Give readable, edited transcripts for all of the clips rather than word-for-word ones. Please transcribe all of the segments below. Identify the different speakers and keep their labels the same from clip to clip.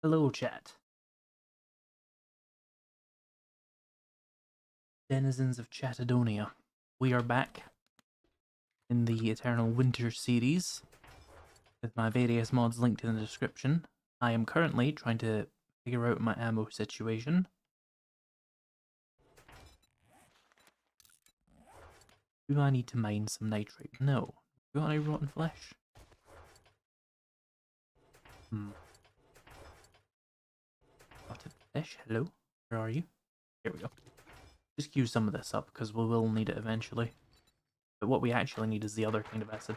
Speaker 1: Hello, chat. Denizens of Chatadonia. We are back in the Eternal Winter series with my various mods linked in the description. I am currently trying to figure out my ammo situation. Do I need to mine some nitrate? No. Do I need rotten flesh? Rotten flesh? Hello? Where are you? Here we go. Just queue some of this up because we will need it eventually. But what we actually need is the other kind of acid.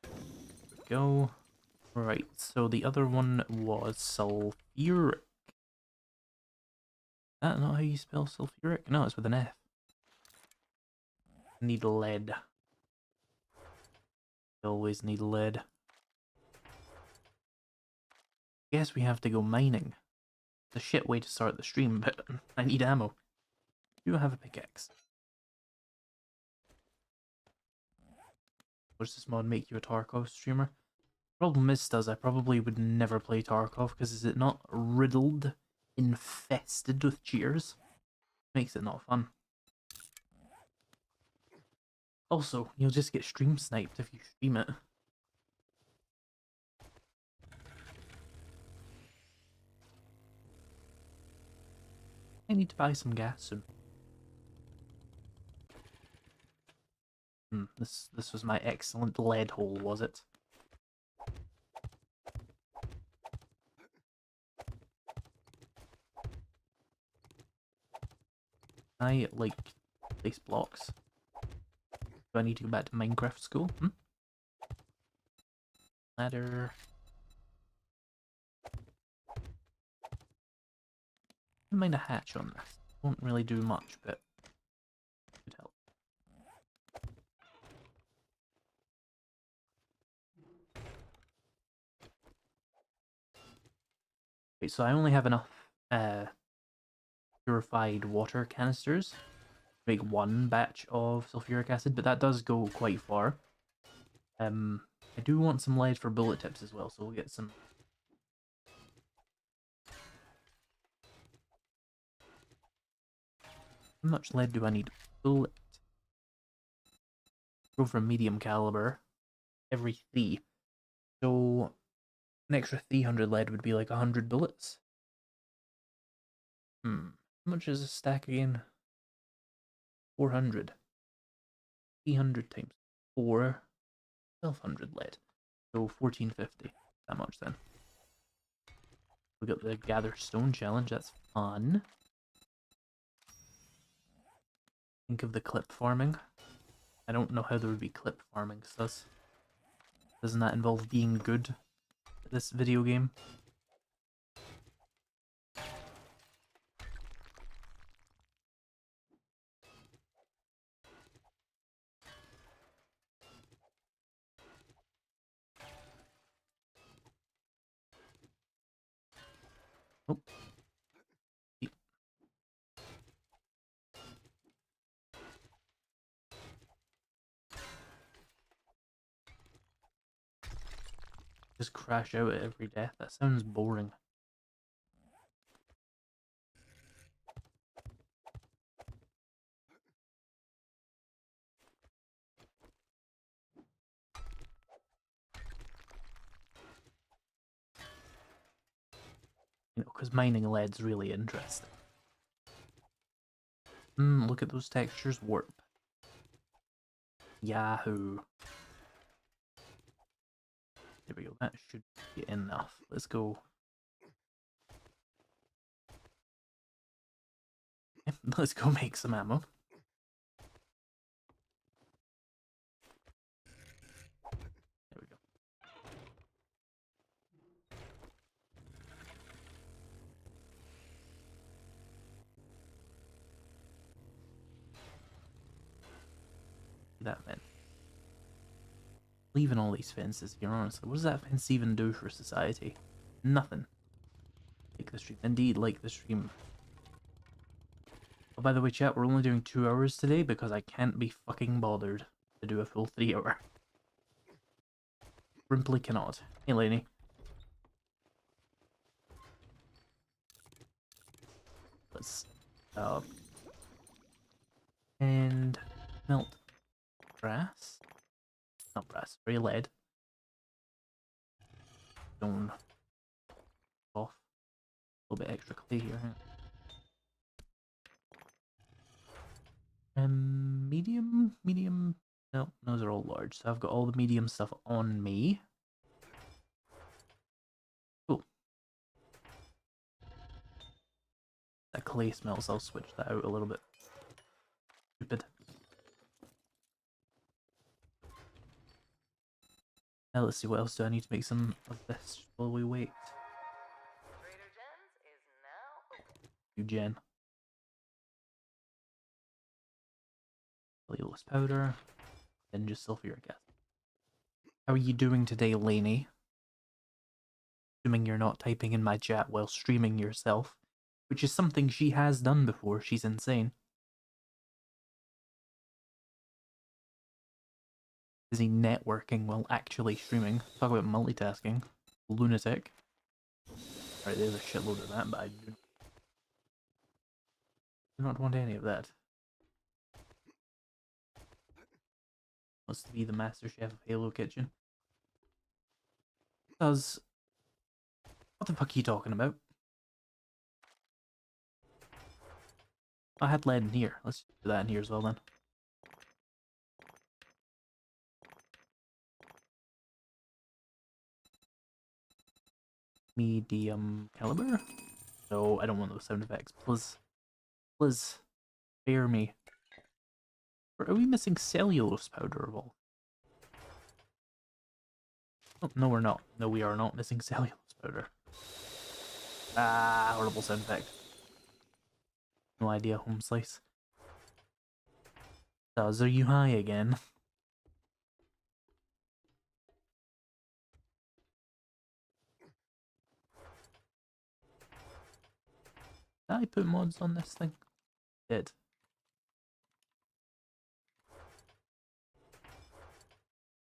Speaker 1: There we go. Right, so the other one was sulfuric. Is that not how you spell sulfuric? No, it's with an F. Need lead. Always need lead. Guess we have to go mining. It's a shit way to start the stream, but I need ammo. Do I have a pickaxe? Does this mod make you a Tarkov streamer? Problem is, I probably would never play Tarkov because is it not riddled, infested with cheaters? Makes it not fun. Also, you'll just get stream sniped if you stream it. I need to buy some gas soon. This was my excellent lead hole, was it? I like place blocks. Do I need to go back to Minecraft school? Ladder. I mind a hatch on this. Won't really do much, but could help. Okay, so I only have enough purified water canisters to make one batch of sulfuric acid, but that does go quite far. I do want some lead for bullet tips as well, so we'll get some. How much lead do I need? Bullet. Go for medium caliber. Every 3. So an extra 300 lead would be like 100 bullets. How much is a stack again? 400. 300 times 4. 1200 lead. So 1450. That much then. We got the gather stone challenge. That's fun. Think of the clip farming. I don't know how there would be clip farming, so doesn't that involve being good at this video game? Oh. Just crash out at every death. That sounds boring. You know, because mining lead's really interesting. Look at those textures. Warp. Yahoo. There we go. That should be enough. Let's go. Let's go make some ammo. There we go. That meant leaving all these fences here, honestly. What does that fence even do for society? Nothing. Like the stream. Indeed, like the stream. Oh, by the way, chat, we're only doing 2 hours today because I can't be fucking bothered to do a full 3 hour. Simply cannot. Hey, Lainey. Let's and melt brass. Not brass, very lead. Stone off. A little bit extra clay here. Medium. No, those are all large. So I've got all the medium stuff on me. Cool. That clay smells. I'll switch that out a little bit. Stupid. Now let's see, what else do I need to make some of this while we wait?
Speaker 2: Trader Jen's is now open.
Speaker 1: You, Jen. Cellulose powder. Then just sulfuric acid. How are you doing today, Lainey? Assuming you're not typing in my chat while streaming yourself, which is something she has done before. She's insane. Busy networking while actually streaming. Talk about multitasking. Lunatic. Alright, there's a shitload of that, but I do not want any of that. Wants to be the master chef of Halo Kitchen. What the fuck are you talking about? I had lead in here. Let's do that in here as well then. Medium caliber? No, I don't want those sound effects. Please, spare me. Are we missing cellulose powder of all? Oh, no, we're not. No, we are not missing cellulose powder. Ah, horrible sound effect. No idea, home slice. Are you high again? Did I put mods on this thing? Did.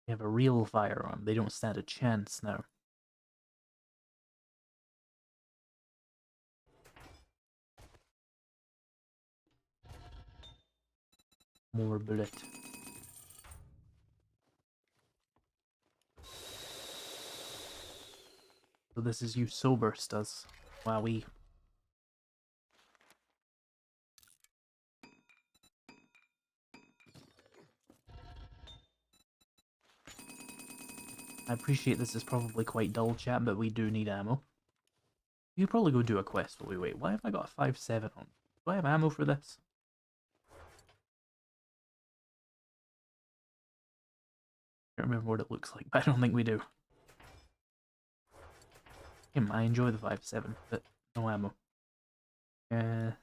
Speaker 1: We have a real firearm. They don't stand a chance now. More bullet. So this is you sober does. Wowee. I appreciate this is probably quite dull, chat, but we do need ammo. We could probably go do a quest while we wait. Why have I got a 5.7 on? Do I have ammo for this? I can't remember what it looks like, but I don't think we do. I enjoy the 5.7, but no ammo. UMP.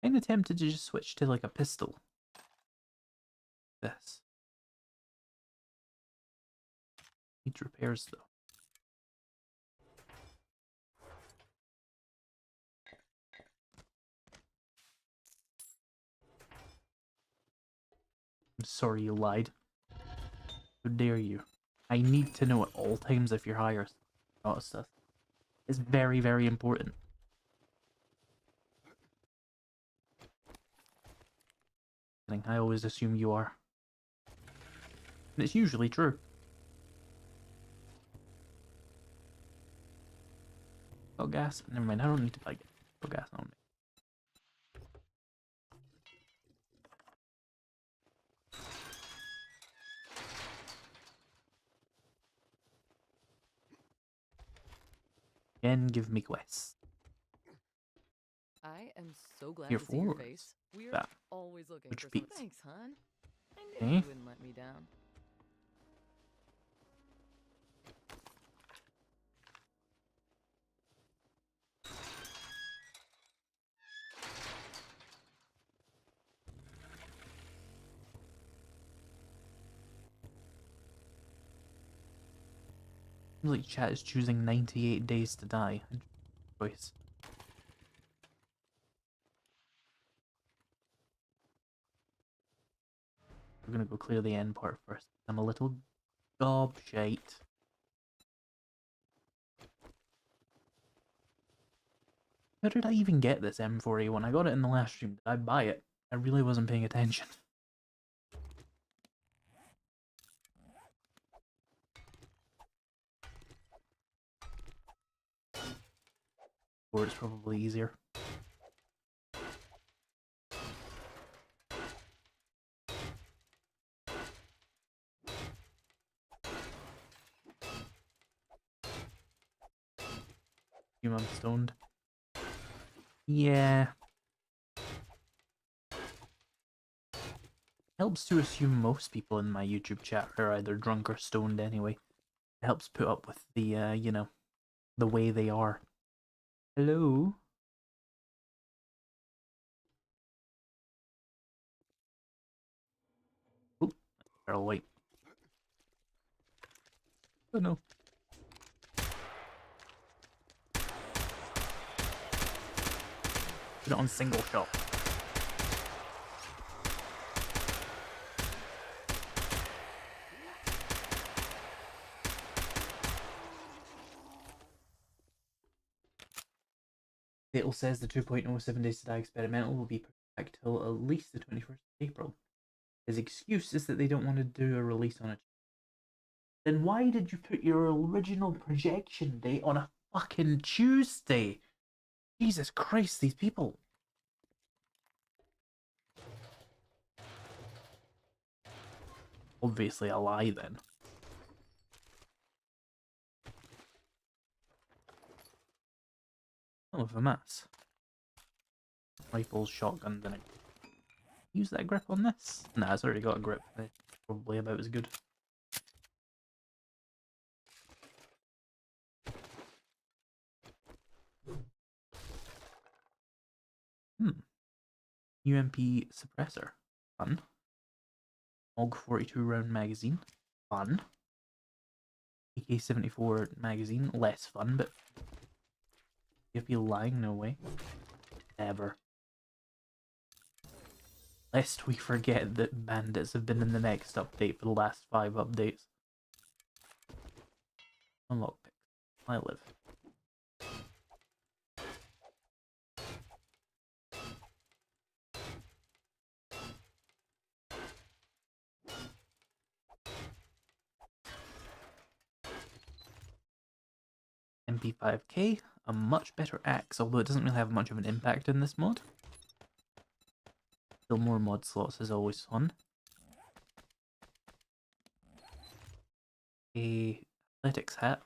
Speaker 1: I'm tempted to just switch to like a pistol. This. Needs repairs though. I'm sorry you lied. How dare you? I need to know at all times if you're high or not stuff. It's very, very important. I always assume you are. And it's usually true. Oh, gas? Never mind, I don't need to buy gas on me. Again, give me quests.
Speaker 2: I am so glad
Speaker 1: Here
Speaker 2: to see your
Speaker 1: for
Speaker 2: face. We're
Speaker 1: that.
Speaker 2: always looking
Speaker 1: Which
Speaker 2: for some.
Speaker 1: beats.
Speaker 2: Thanks, hon. I knew
Speaker 1: Okay.
Speaker 2: you wouldn't let me down.
Speaker 1: Seems like chat is choosing 98 days to die. Choice. We're gonna go clear the end part first. I'm a little Gobshite. How did I even get this M4A1? I got it in the last stream. Did I buy it? I really wasn't paying attention. Or it's probably easier. I'm stoned. Yeah. Helps to assume most people in my YouTube chat are either drunk or stoned anyway. It helps put up with the, you know, the way they are. Hello? Oh, I'll wait. Oh no. Put it on single shot. Fatal says the 2.0 7 Days to Die experimental will be back till at least the 21st of April. His excuse is that they don't want to do a release on it. Then why did you put your original projection date on a fucking Tuesday? Jesus Christ, these people. Obviously a lie then. Oh, of a mass. Rifles, shotgun, then I use that grip on this? Nah, it's already got a grip. It's probably about as good. UMP suppressor. Fun. AUG 42 round magazine. Fun. AK-74 magazine. Less fun, but you feel lying? No way. Never. Lest we forget that bandits have been in the next update for the last 5 updates. Unlock pick. I live. MP5K, a much better axe, although it doesn't really have much of an impact in this mod. Still more mod slots is always fun. A athletics hat.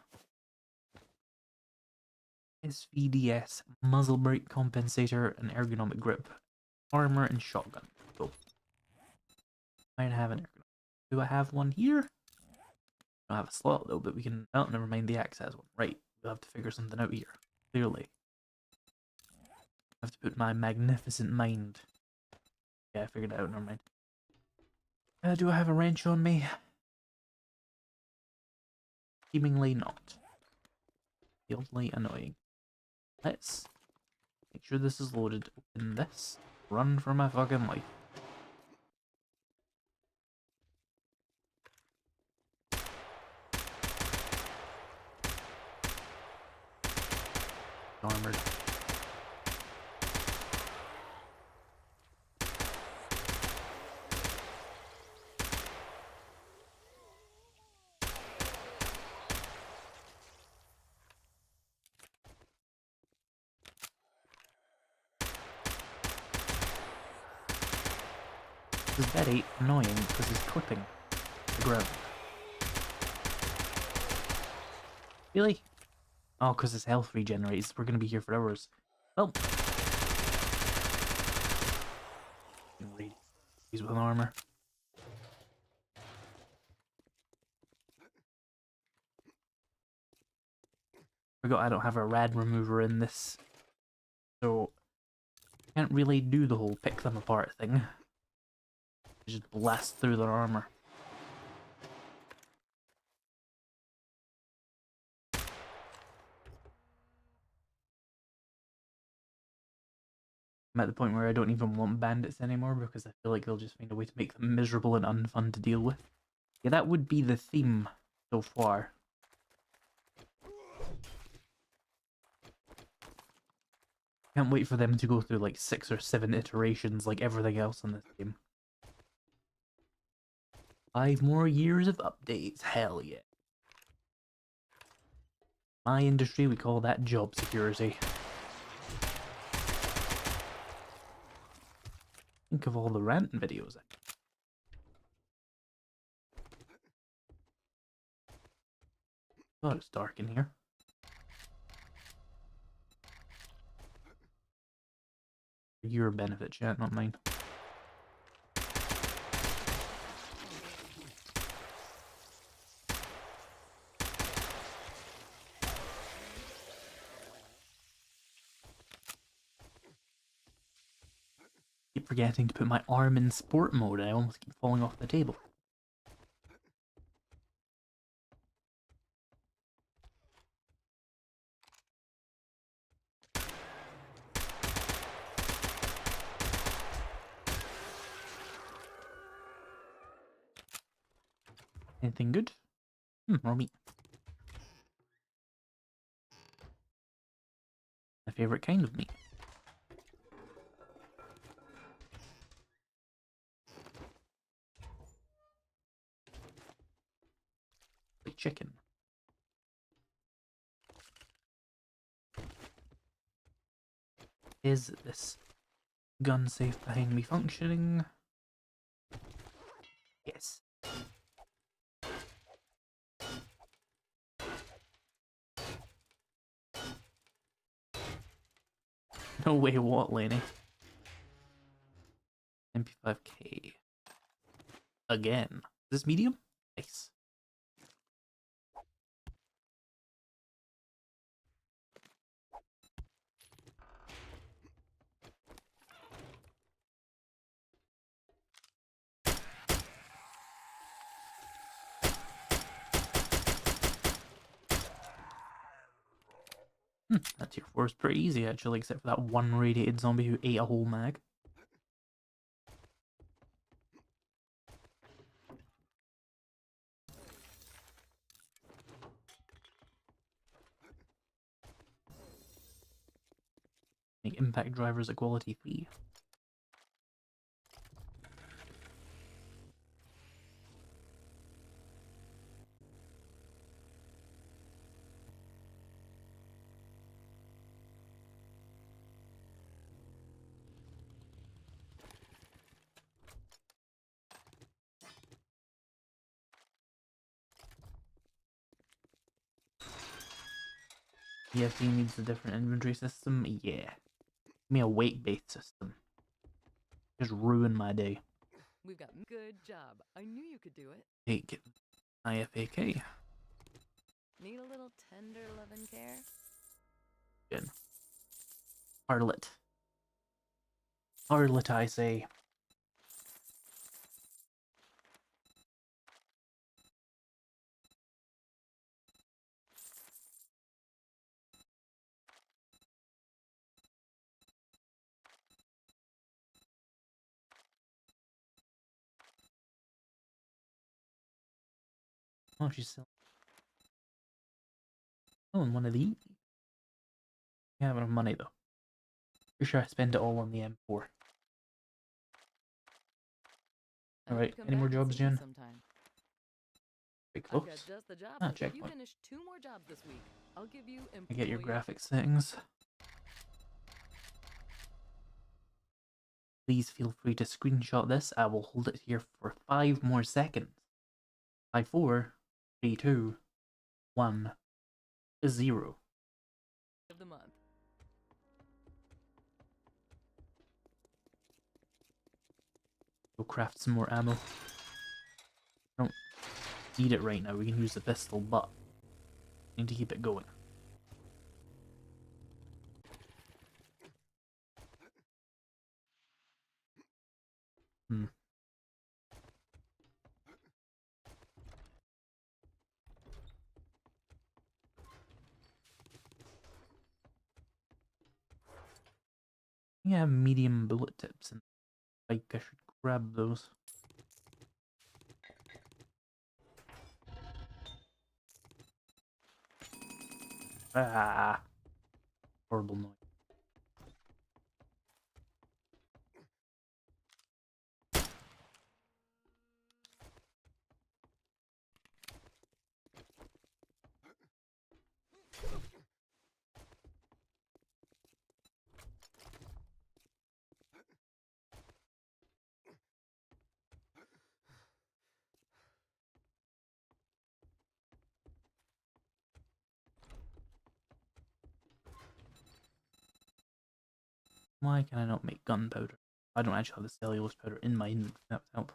Speaker 1: SVDS, muzzle brake compensator, and ergonomic grip. Armor and shotgun. Cool. I have an ergonomic. Do I have one here? I don't have a slot though, but we can... Oh, never mind, the axe has one. Right, we'll have to figure something out here. Clearly. I have to put my magnificent mind. Yeah, I figured it out, never mind. Do I have a wrench on me? Seemingly not. Feels annoying. Let's make sure this is loaded. Open this. Run for my fucking life. Armored. This is very annoying because he's clipping the ground. Really? Oh, because his health regenerates. We're going to be here for hours. Well. He's with armor. Forgot I don't have a rad remover in this. So, can't really do the whole pick them apart thing. Just blast through their armor. I'm at the point where I don't even want bandits anymore because I feel like they'll just find a way to make them miserable and unfun to deal with. Yeah, that would be the theme so far. Can't wait for them to go through like 6 or 7 iterations like everything else in this game. 5 more years of updates, hell yeah. My industry, we call that job security. Think of all the ranting videos. God, it's dark in here. For your benefit, chat, not mine. Keep forgetting to put my arm in sport mode. I almost keep falling off the table. Anything good? More meat. My favorite kind of meat. Like chicken. Is this gun safe behind me functioning? Yes. No way, what, Laney? MP5K. Again. Is this medium? Nice. That tier 4 is pretty easy actually, except for that one radiated zombie who ate a whole mag. Make impact drivers a quality fee. EFD needs a different inventory system? Yeah. Give me a weight-based system. Just ruin my day.
Speaker 2: We've got good job. I knew you could do it.
Speaker 1: Take IFAK.
Speaker 2: Need a little tender loving care?
Speaker 1: Good. Harlot. Harlot, I say. Oh, she's still. Oh, and one of these. I have enough money though. Pretty sure I spend it all on the M4.
Speaker 2: I hope
Speaker 1: Alright,
Speaker 2: you come
Speaker 1: any more
Speaker 2: back and
Speaker 1: jobs,
Speaker 2: see me
Speaker 1: Jen?
Speaker 2: sometime.
Speaker 1: Pretty
Speaker 2: I've got
Speaker 1: close.
Speaker 2: just the job.
Speaker 1: Ah,
Speaker 2: If you
Speaker 1: checkpoint.
Speaker 2: finish 2 more jobs this week, I'll give you
Speaker 1: I get your
Speaker 2: employee-
Speaker 1: graphics settings. Please feel free to screenshot this. I will hold it here for 5 more seconds. 5, 4, 3, 2, 1, 0.
Speaker 2: of the month.
Speaker 1: Go craft some more ammo. I don't need it right now. We can use the pistol, but need to keep it going. Yeah, medium bullet tips, and like I should grab those. Ah, horrible noise. Why can I not make gunpowder? I don't actually have the cellulose powder in my inventory. That would help.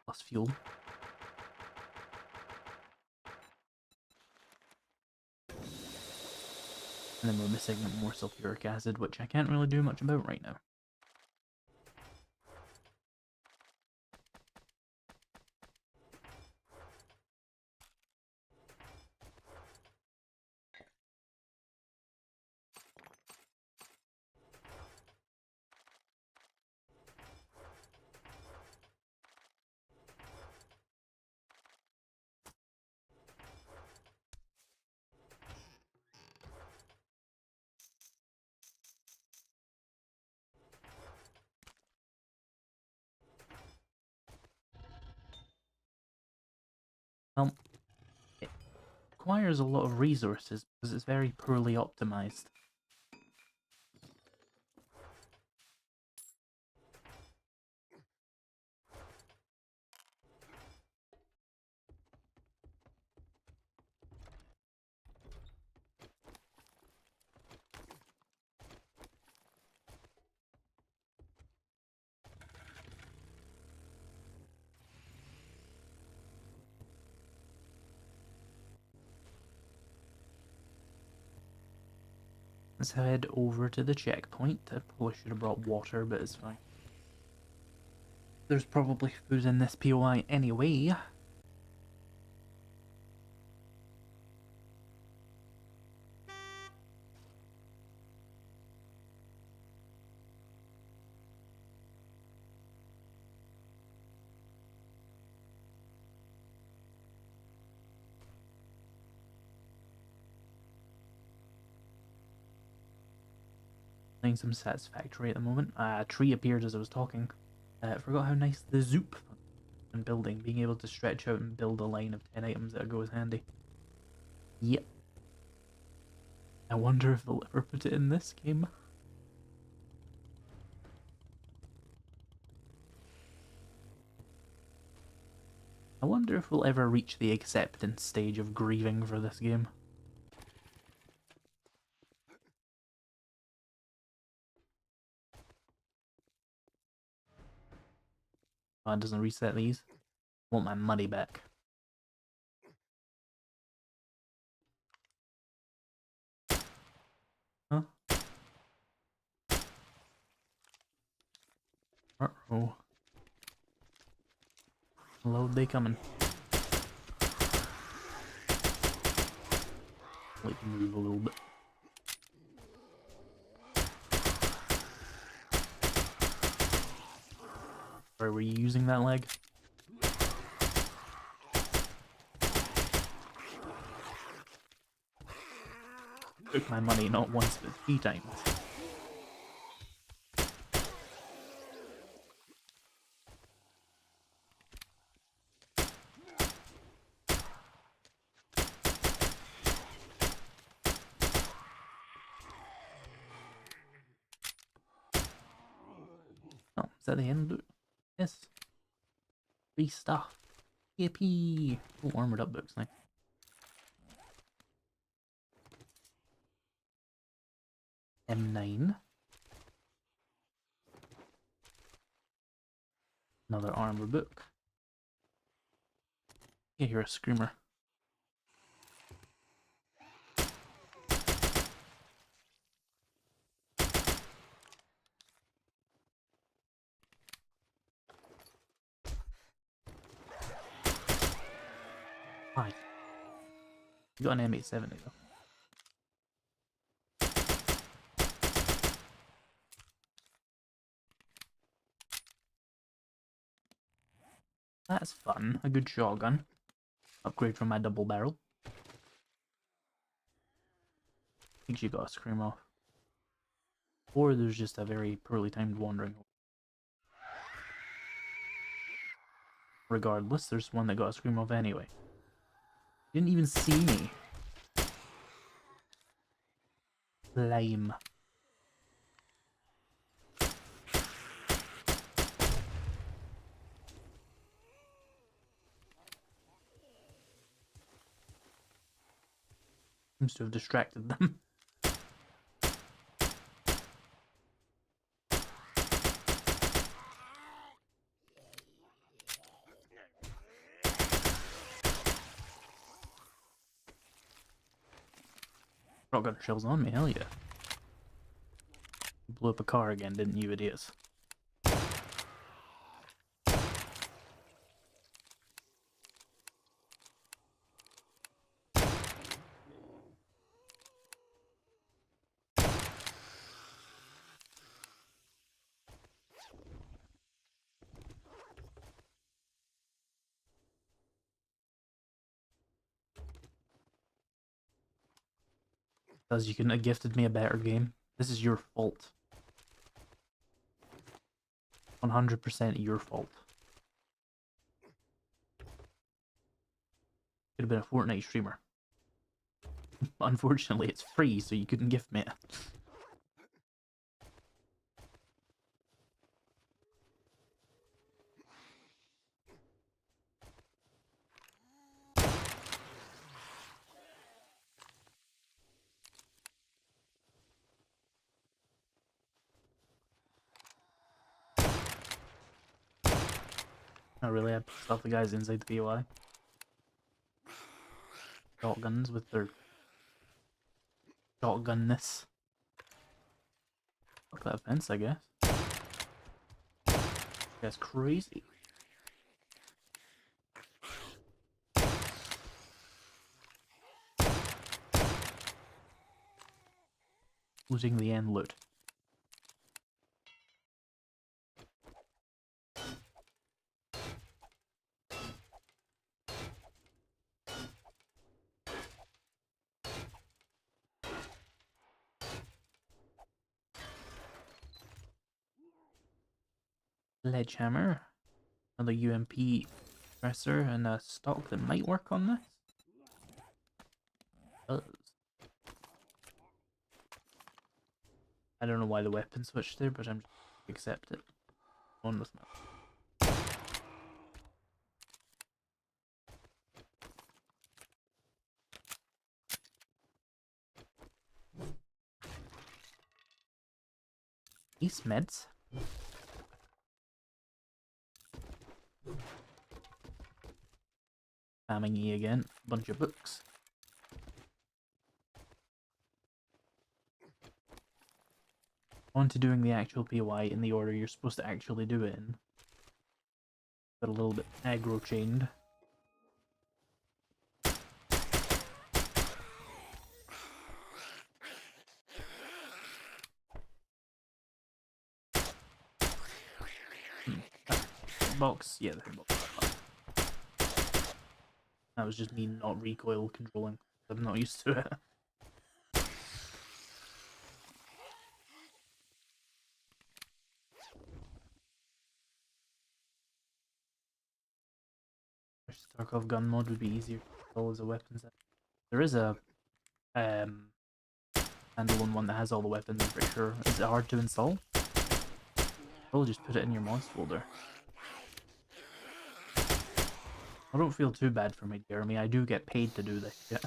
Speaker 1: Plus fuel. And then we're missing more sulfuric acid, which I can't really do much about right now. Well, it requires a lot of resources because it's very poorly optimized. Let's head over to the checkpoint. I probably should have brought water, but it's fine. There's probably food in this POI anyway. Playing some Satisfactory at the moment. A tree appeared as I was talking. I forgot how nice the zoop and building, being able to stretch out and build a line of 10 items that goes handy. Yep. I wonder if they'll ever put it in this game. I wonder if we'll ever reach the acceptance stage of grieving for this game. Oh, it doesn't reset these. I want my money back. Huh? Uh-oh. Load they coming. Like to move a little bit. Sorry, were you using that leg? Took my money not once but 3 times. Oh, is that the end? Yes. Free stuff. Yippee! Oh, armored up books, nice. M9. Another armor book. Yeah, you're a screamer. Hi. You got an M870 though. That's fun. A good shotgun. Upgrade from my double barrel. think you got a scream off. Or there's just a very poorly timed wandering. Regardless, there's one that got a scream off anyway. Didn't even see me. Lame. Seems to have distracted them. Shotgun shells on me, hell yeah. Blew up a car again, didn't you idiots? Because you couldn't have gifted me a better game. This is your fault. 100% your fault. Could have been a Fortnite streamer. Unfortunately, it's free, so you couldn't gift me it. Not really, I pissed off the guys inside the POI. Shotguns with their shotgunness. Fuck that fence, I guess. That's crazy. Losing the end loot. Sledgehammer, another UMP dresser, and a stock that might work on this. Does. I don't know why the weapon switched there, but I'm just gonna accept it. On with my. These meds. Spamming E again. Bunch of books. On to doing the actual POI in the order you're supposed to actually do it in. Got a little bit aggro chained. Box, yeah, the hitbox. That was just me not recoil controlling. I'm not used to it. Tarkov gun mod would be easier to install as a weapon set. There is a standalone one that has all the weapons, I'm pretty sure. Is it hard to install? I'll just put it in your mods folder. I don't feel too bad for me, Jeremy. I do get paid to do this shit.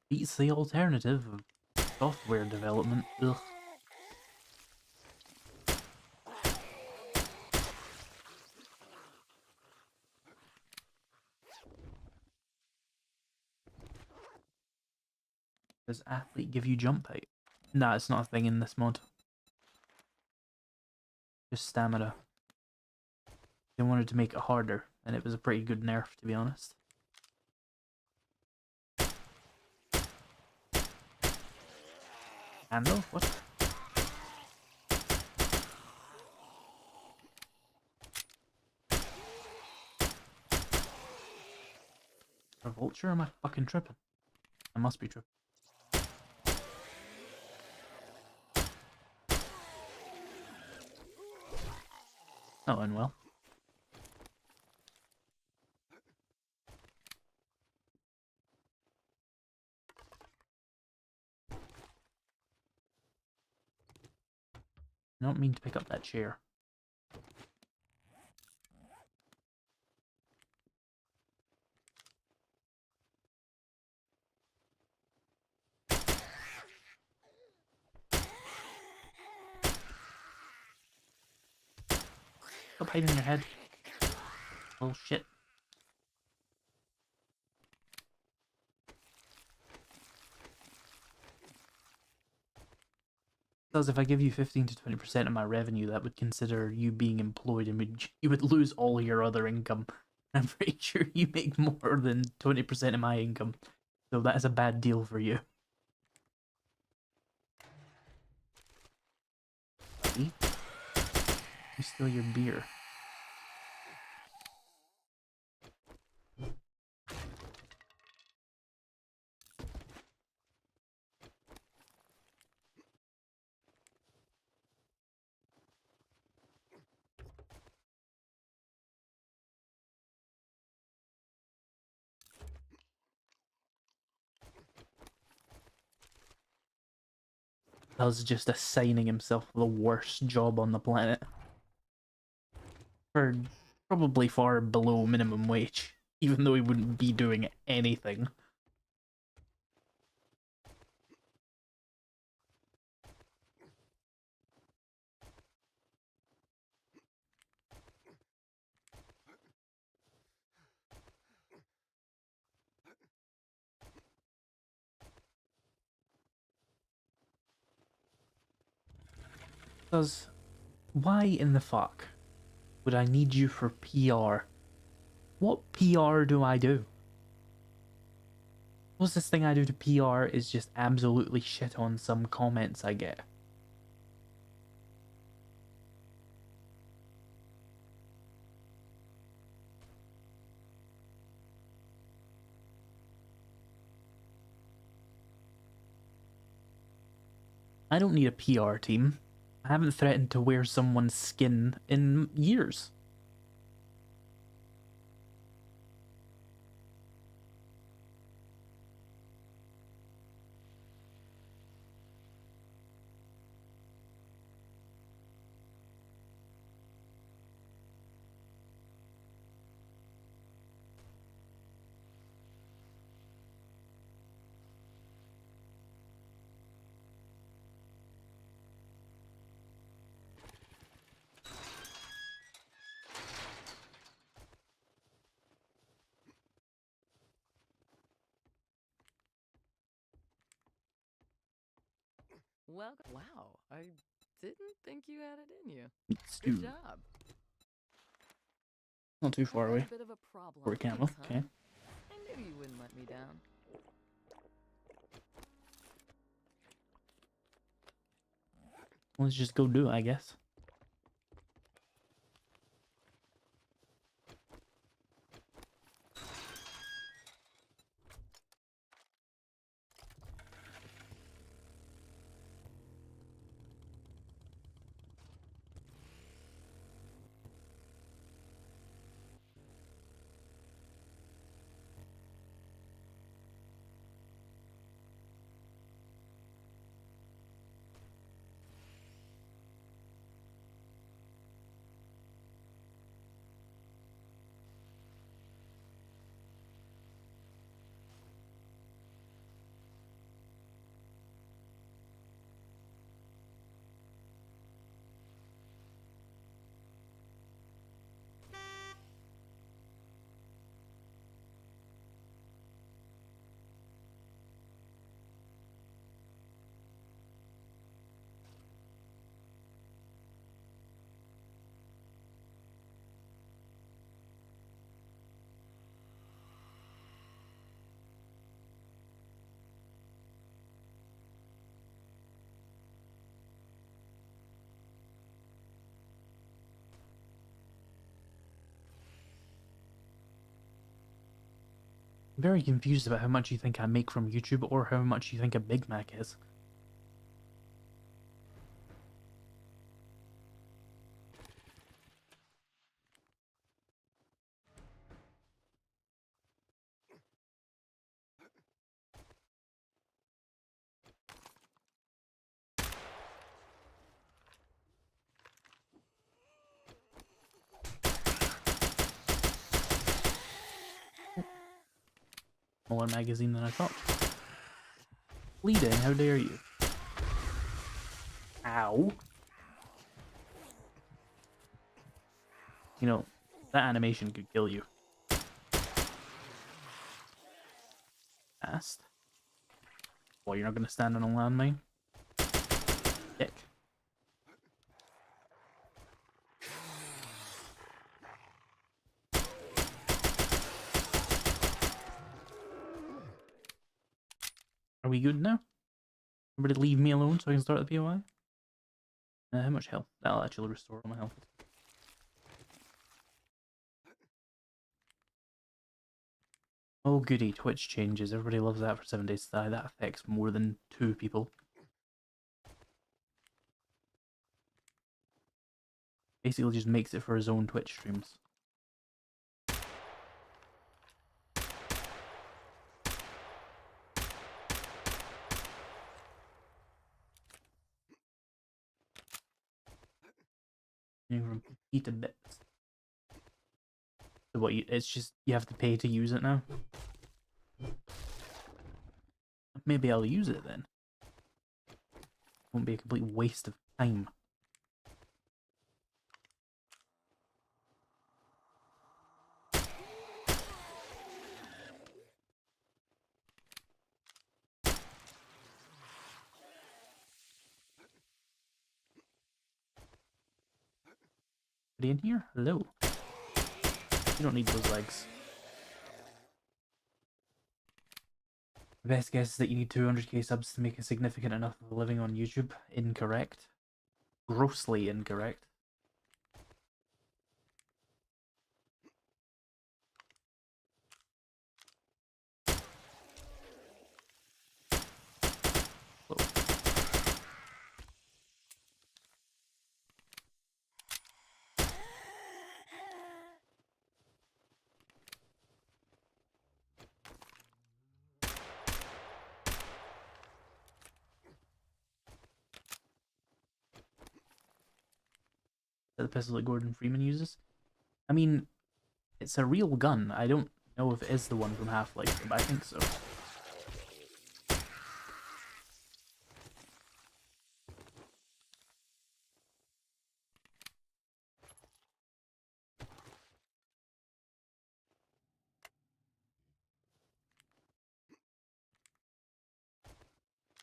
Speaker 1: Beats the alternative of software development. Ugh. Does athlete give you jump height? Nah, it's not a thing in this mod. Just stamina. They wanted to make it harder, and it was a pretty good nerf, to be honest. Handle? What? vulture? Am I fucking tripping? I must be tripping. Oh, and well. I don't mean to pick up that chair. Stop hiding your head. Oh shit. Because if I give you 15 to 20% of my revenue, that would consider you being employed and you would lose all your other income. I'm pretty sure you make more than 20% of my income. So that is a bad deal for you. See? You steal your beer. Does just assigning himself the worst job on the planet. For probably far below minimum wage. Even though he wouldn't be doing anything. Because why in the fuck would I need you for PR? What PR do I do? Closest thing I do to PR is just absolutely shit on some comments I get. I don't need a PR team. I haven't threatened to wear someone's skin in years.
Speaker 2: Welcome. Wow, I didn't think you had it in you.
Speaker 1: Meat
Speaker 2: Good
Speaker 1: stew.
Speaker 2: job.
Speaker 1: Not too far
Speaker 2: I've
Speaker 1: away.
Speaker 2: had a bit of a problem.
Speaker 1: For a camel,
Speaker 2: Thanks, huh?
Speaker 1: okay.
Speaker 2: I knew you wouldn't let me down.
Speaker 1: Let's just go do it, I guess. very confused about how much you think I make from YouTube or how much you think a Big Mac is. Smaller magazine than I thought. Bleeding, how dare you? Ow. You know, that animation could kill you. Fast. Well, you're not gonna stand on a landmine? Dick. Are we good now? Everybody leave me alone so I can start the POI? How much health? That'll actually restore all my health. Oh goody, Twitch changes. Everybody loves that for 7 days to die. That affects more than 2 people. Basically just makes it for his own Twitch streams. You can eat a bit. So what, it's just, you have to pay to use it now? Maybe I'll use it then. Won't be a complete waste of time. Anybody in here? Hello. You don't need those legs. The best guess is that you need 200k subs to make a significant enough of a living on YouTube. Incorrect. Grossly incorrect. Whoa. Is that the pistol that Gordon Freeman uses? I mean, it's a real gun. I don't know if it is the one from Half-Life, but I think so.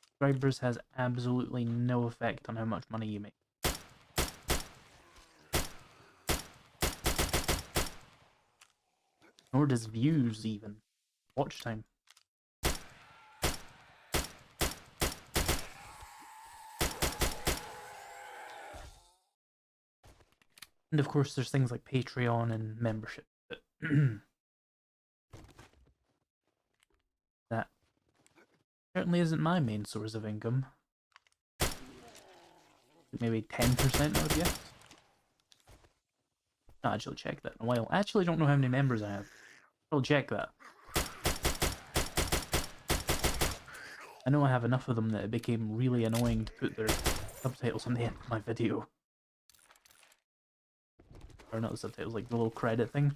Speaker 1: Subscribers has absolutely no effect on how much money you make. Nor does views even. Watch time. And of course there's things like Patreon and membership. That certainly isn't my main source of income. Maybe 10% I would guess. Not actually check that in a while. I actually don't know how many members I have. I'll check that. I know I have enough of them that it became really annoying to put their subtitles on the end of my video. Or not the subtitles, like the little credit thing.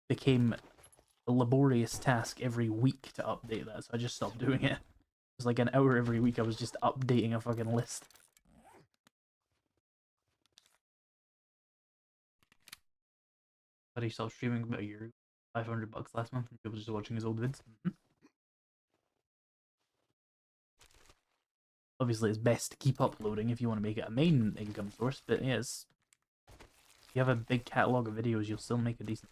Speaker 1: Became a laborious task every week to update that, so I just stopped doing it. It was like an hour every week I was just updating a fucking list. But he stopped streaming about a year ago. $500 last month, and people just watching his old vids. Obviously, it's best to keep uploading if you want to make it a main income source, but yes, if you have a big catalogue of videos, you'll still make a decent.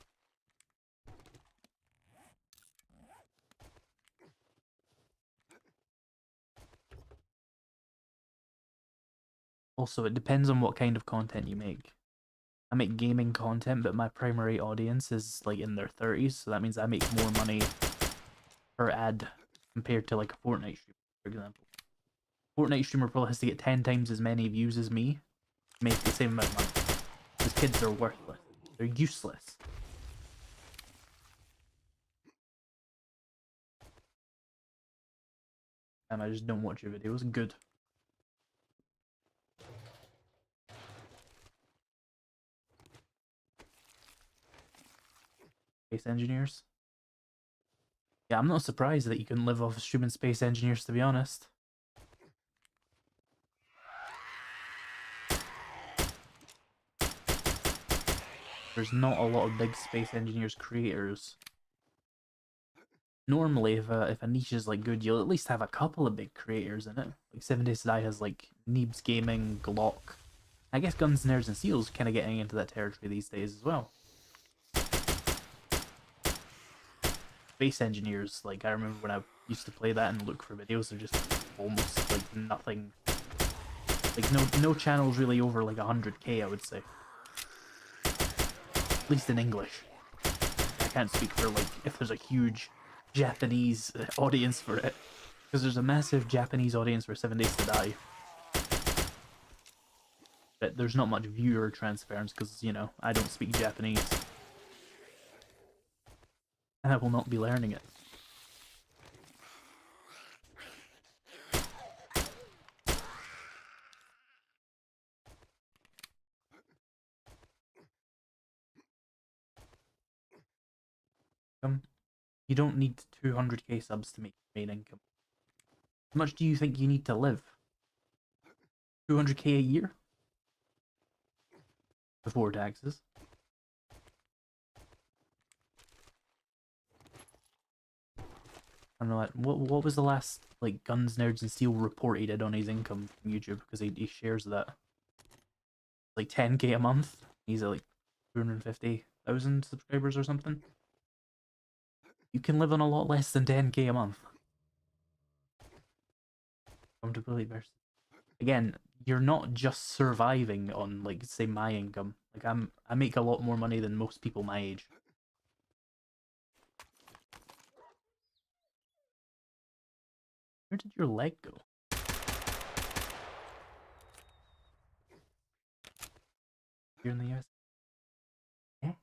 Speaker 1: Also, it depends on what kind of content you make. I make gaming content, but my primary audience is like in their 30s, so that means I make more money per ad compared to like a Fortnite streamer, for example. Fortnite streamer probably has to get 10 times as many views as me to make the same amount of money. These kids are worthless. They're useless. And I just don't watch your videos. Good. Space engineers. Yeah, I'm not surprised that you can live off of streaming space engineers, to be honest. There's not a lot of big space engineers creators. Normally, if a niche is like good, you'll at least have a couple of big creators in it. Like 7 Days to Die has like Neebs Gaming, Glock. I guess Guns, Nerds, and Seals kind of getting into that territory these days as well. Space engineers, like I remember when I used to play that and look for videos, they're just almost like nothing. Like no channels really over like 100k, I would say. At least in English. I can't speak for like if there's a huge Japanese audience for it, because there's a massive Japanese audience for 7 Days to Die. But there's not much viewer transference because, you know, I don't speak Japanese. And I will not be learning it. You don't need 200k subs to make main income. How much do you think you need to live? 200k a year? Before taxes. I don't know, what was the last like Guns, Nerds, and Steel report he did on his income from YouTube, because he shares that. Like 10k a month. He's at like 250,000 subscribers or something. You can live on a lot less than 10k a month. Comfortably versus. Again, you're not just surviving on like say my income. Like I make a lot more money than most people my age. Where did your leg go? You're in the US. Yeah.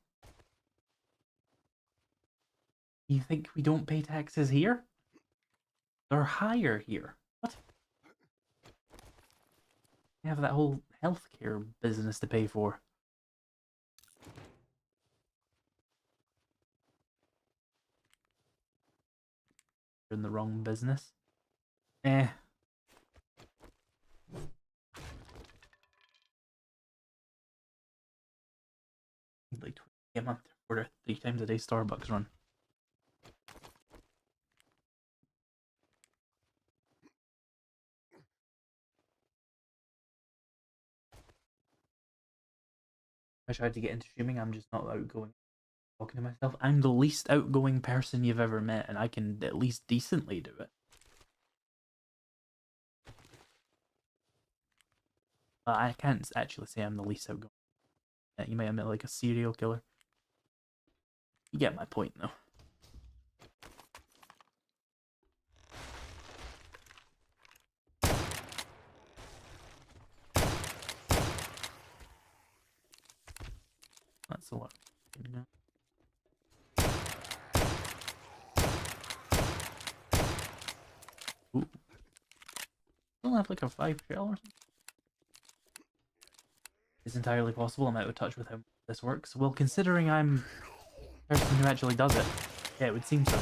Speaker 1: You think we don't pay taxes here? They're higher here. What? You have that whole healthcare business to pay for. You're in the wrong business. Eh. Like 20 a month for a 3 times a day Starbucks run. I tried to get into streaming, I'm just not outgoing. Talking to myself, I'm the least outgoing person you've ever met, and I can at least decently do it. I can't actually say I'm the least outgoing. Yeah, you might admit like a serial killer. You get my point, though. That's a lot. Ooh. Don't have like a 5 shell or something. It's entirely possible I'm out of touch with how this works. Well, considering I'm the person who actually does it, yeah, it would seem so.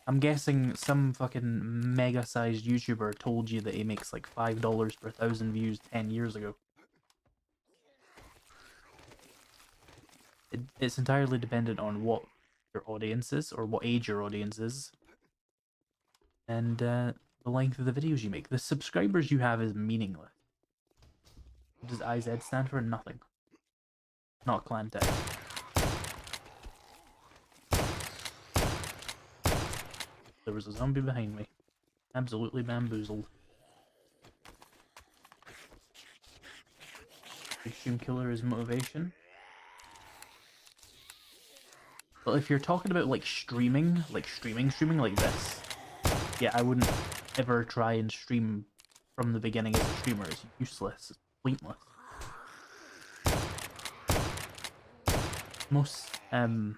Speaker 1: I'm guessing some fucking mega-sized YouTuber told you that he makes like $5 per 1,000 views 10 years ago. It's entirely dependent on what your audience is, or what age your audience is, and the length of the videos you make. The subscribers you have is meaningless. What does IZ stand for? Nothing. Not clan tech. There was a zombie behind me. Absolutely bamboozled. Extreme killer is motivation. But if you're talking about like streaming like this, yeah, I wouldn't ever try and stream from the beginning as a streamer. It's useless. It's pointless. Most go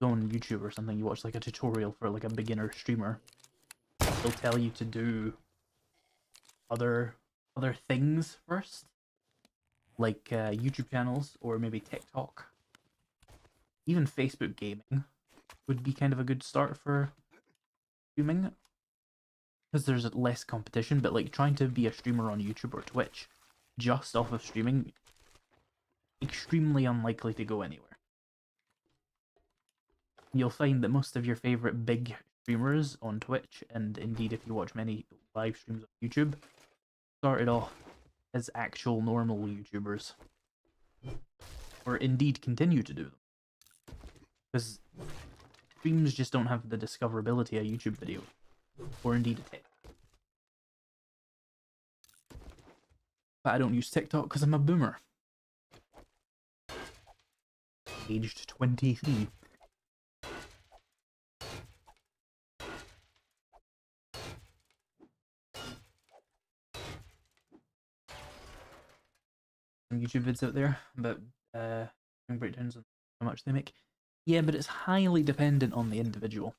Speaker 1: on YouTube or something, you watch like a tutorial for like a beginner streamer. They'll tell you to do other things first, like YouTube channels or maybe TikTok. Even Facebook gaming would be kind of a good start for streaming, because there's less competition. But like trying to be a streamer on YouTube or Twitch just off of streaming, extremely unlikely to go anywhere. You'll find that most of your favorite big streamers on Twitch, and indeed if you watch many live streams on YouTube, started off as actual normal YouTubers, or indeed continue to do them, because streams just don't have the discoverability of YouTube video, or indeed a TikTok. But I don't use TikTok because I'm a boomer. Aged 23. Some YouTube vids out there about breakdowns on how much they make. Yeah, but it's highly dependent on the individual.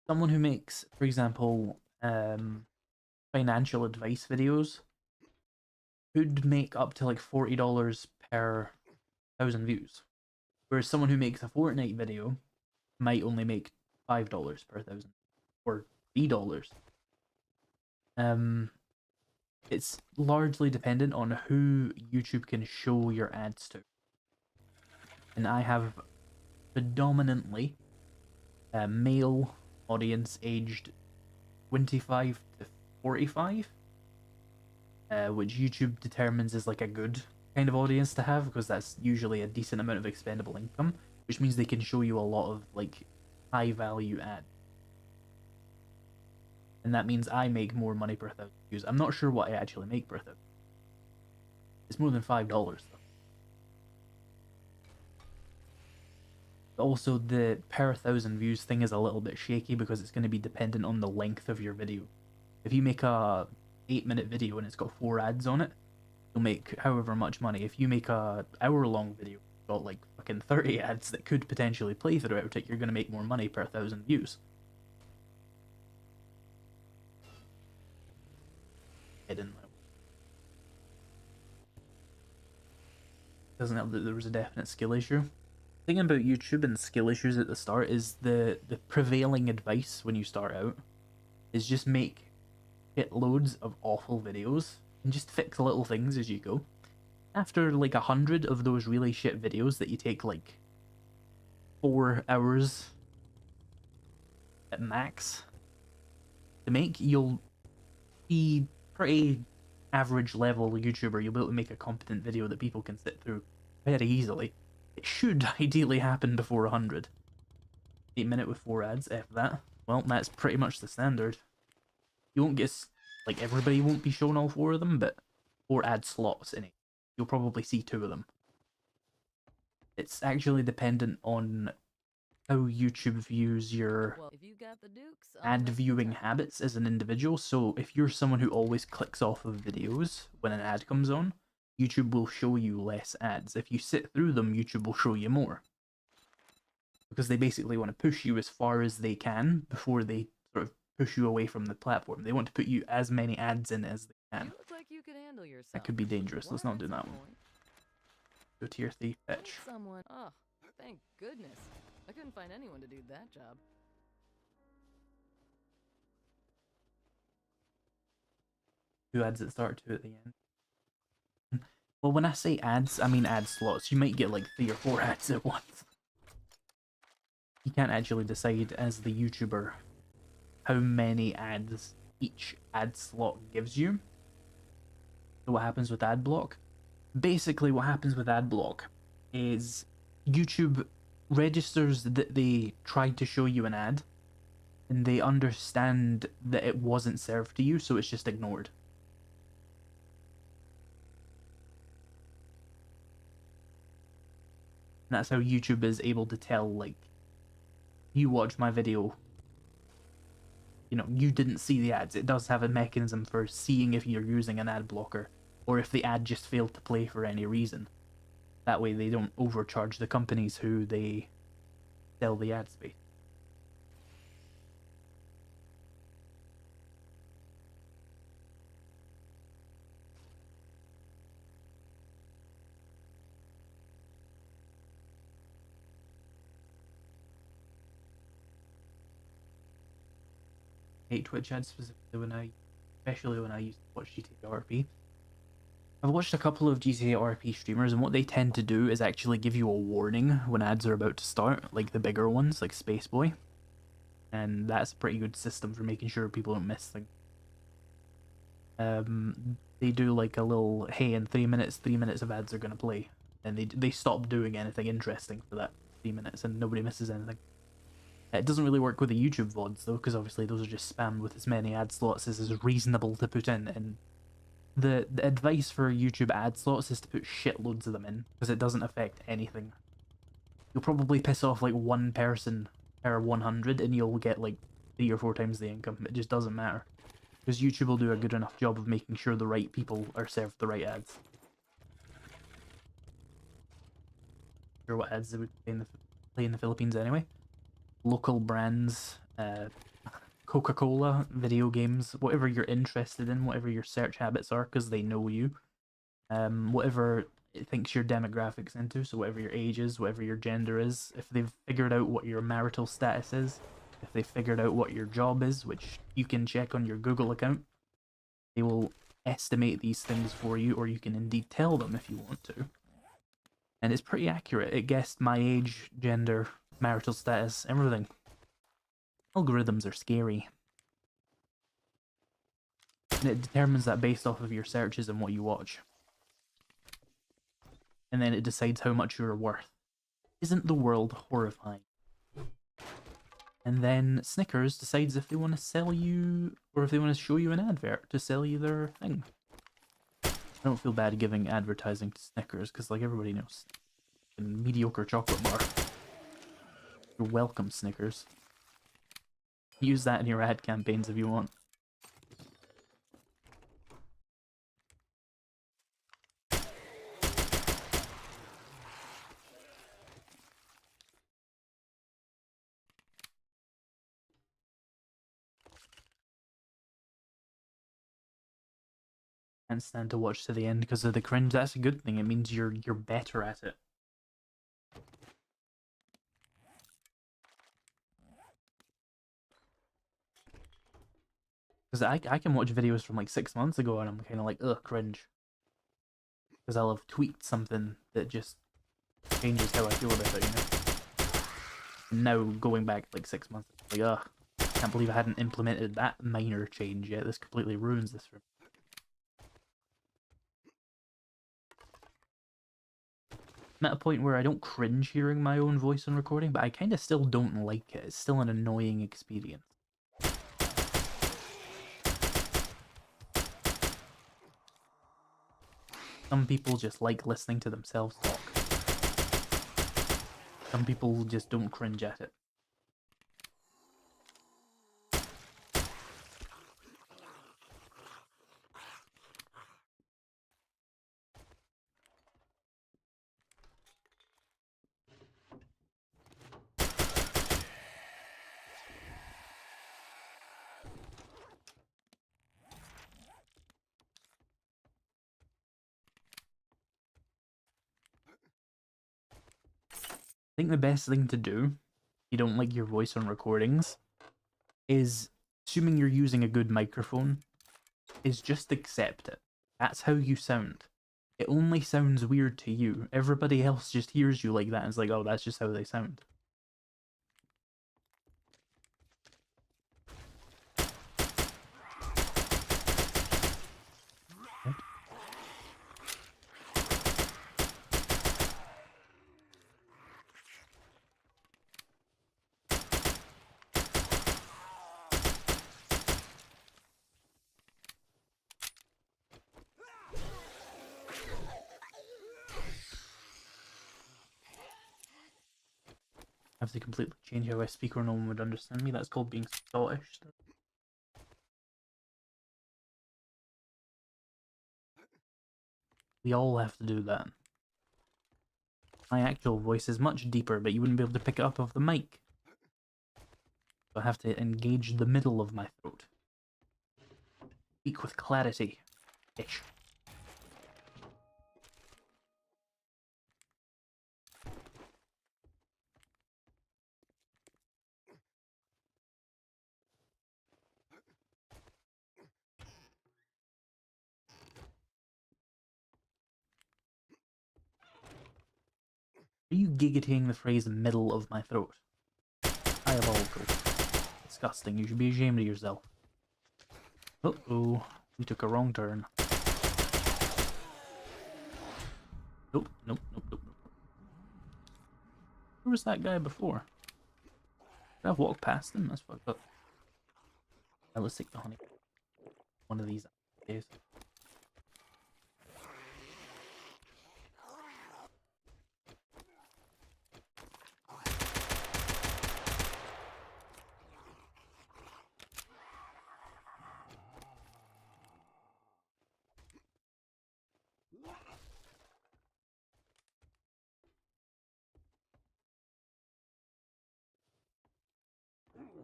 Speaker 1: Someone who makes, for example, financial advice videos could make up to like $40 per 1,000 views, whereas someone who makes a Fortnite video might only make $5 per 1,000 or $3. It's largely dependent on who YouTube can show your ads to. And I have predominantly a male audience aged 25 to 45, which YouTube determines is like a good kind of audience to have, because that's usually a decent amount of expendable income, which means they can show you a lot of like high value ads. And that means I make more money per 1,000 views. I'm not sure what I actually make per 1,000. It's more than $5 though. Also, the per 1,000 views thing is a little bit shaky because it's going to be dependent on the length of your video. If you make a 8-minute video and it's got 4 ads on it, you'll make however much money. If you make a hour-long video, got like fucking 30 ads that could potentially play throughout it, you're going to make more money per 1,000 views. Doesn't help that there was a definite skill issue. The thing about YouTube and skill issues at the start is the prevailing advice when you start out is just make shitloads of awful videos and just fix little things as you go. After like 100 of those really shit videos that you take like 4 hours at max to make, you'll be pretty average level YouTuber. You'll be able to make a competent video that people can sit through very easily. It should ideally happen before 100. 8-minute with 4 ads, F that. Well, that's pretty much the standard. You won't get, like, everybody won't be shown all 4 of them, but 4 ad slots in it. You'll probably see 2 of them. It's actually dependent on how YouTube views your ad viewing habits as an individual. So if you're someone who always clicks off of videos when an ad comes on, YouTube will show you less ads. If you sit through them, YouTube will show you more. Because they basically want to push you as far as they can before they sort of push you away from the platform. They want to put you as many ads in as they can. That could be dangerous. Let's not do that one. Go tier 3 fetch.
Speaker 2: Oh, thank goodness. I couldn't find anyone to do that job.
Speaker 1: 2 ads at the start, 2 at the end. Well, when I say ads, I mean ad slots. You might get like 3 or 4 ads at once. You can't actually decide as the YouTuber how many ads each ad slot gives you. So what happens with ad block? Basically what happens with ad block is YouTube registers that they tried to show you an ad, and they understand that it wasn't served to you, so it's just ignored. That's how YouTube is able to tell, like, you watch my video, you know, you didn't see the ads. It does have a mechanism for seeing if you're using an ad blocker, or if the ad just failed to play for any reason. That way they don't overcharge the companies who they sell the ad space. I hate Twitch ads especially when I used to watch GTA RP. I've watched a couple of GTA RP streamers, and what they tend to do is actually give you a warning when ads are about to start, like the bigger ones, like Spaceboy. And that's a pretty good system for making sure people don't miss things. They do like a little, hey, in 3 minutes of ads are gonna play, and they stop doing anything interesting for that 3 minutes, and nobody misses anything. It doesn't really work with the YouTube VODs though, because obviously those are just spammed with as many ad slots as is reasonable to put in, and the advice for YouTube ad slots is to put shitloads of them in, because it doesn't affect anything. You'll probably piss off like one person per 100, and you'll get like 3 or 4 times the income. It just doesn't matter, because YouTube will do a good enough job of making sure the right people are served the right ads. I'm sure what ads they would play in the Philippines anyway. Local brands, Coca-Cola, video games, whatever you're interested in, whatever your search habits are, because they know you. Whatever it thinks your demographics into, so whatever your age is, whatever your gender is, if they've figured out what your marital status is, if they've figured out what your job is, which you can check on your Google account, they will estimate these things for you, or you can indeed tell them if you want to. And it's pretty accurate. It guessed my age, gender, marital status, everything. Algorithms are scary. And it determines that based off of your searches and what you watch. And then it decides how much you're worth. Isn't the world horrifying? And then Snickers decides if they want to sell you, or if they want to show you an advert to sell you their thing. I don't feel bad giving advertising to Snickers, because like everybody knows, a mediocre chocolate bar. You're welcome, Snickers. Use that in your ad campaigns if you want. Can't stand to watch to the end because of the cringe. That's a good thing. It means you're better at it. Because I can watch videos from like 6 months ago and I'm kind of like, ugh, cringe. Because I'll have tweaked something that just changes how I feel about it, you know? And now going back like 6 months, like, ugh, can't believe I hadn't implemented that minor change yet. This completely ruins this for me. I'm at a point where I don't cringe hearing my own voice on recording, but I kind of still don't like it. It's still an annoying experience. Some people just like listening to themselves talk. Some people just don't cringe at it. I think the best thing to do, if you don't like your voice on recordings, is, assuming you're using a good microphone, is just accept it. That's how you sound. It only sounds weird to you. Everybody else just hears you like that and is like, oh, that's just how they sound. have to completely change how I speak or no one would understand me. That's called being Scottish. We all have to do that. My actual voice is much deeper, but you wouldn't be able to pick it up off the mic. So I have to engage the middle of my throat. Speak with clarity. Ish. Are you giggling the phrase middle of my throat? Diabolical. Disgusting. You should be ashamed of yourself. Uh-oh. We took a wrong turn. Nope, nope, nope, nope, nope. Where was that guy before? Did I walk past him? That's fucked up. Right, let's take the honey. One of these days.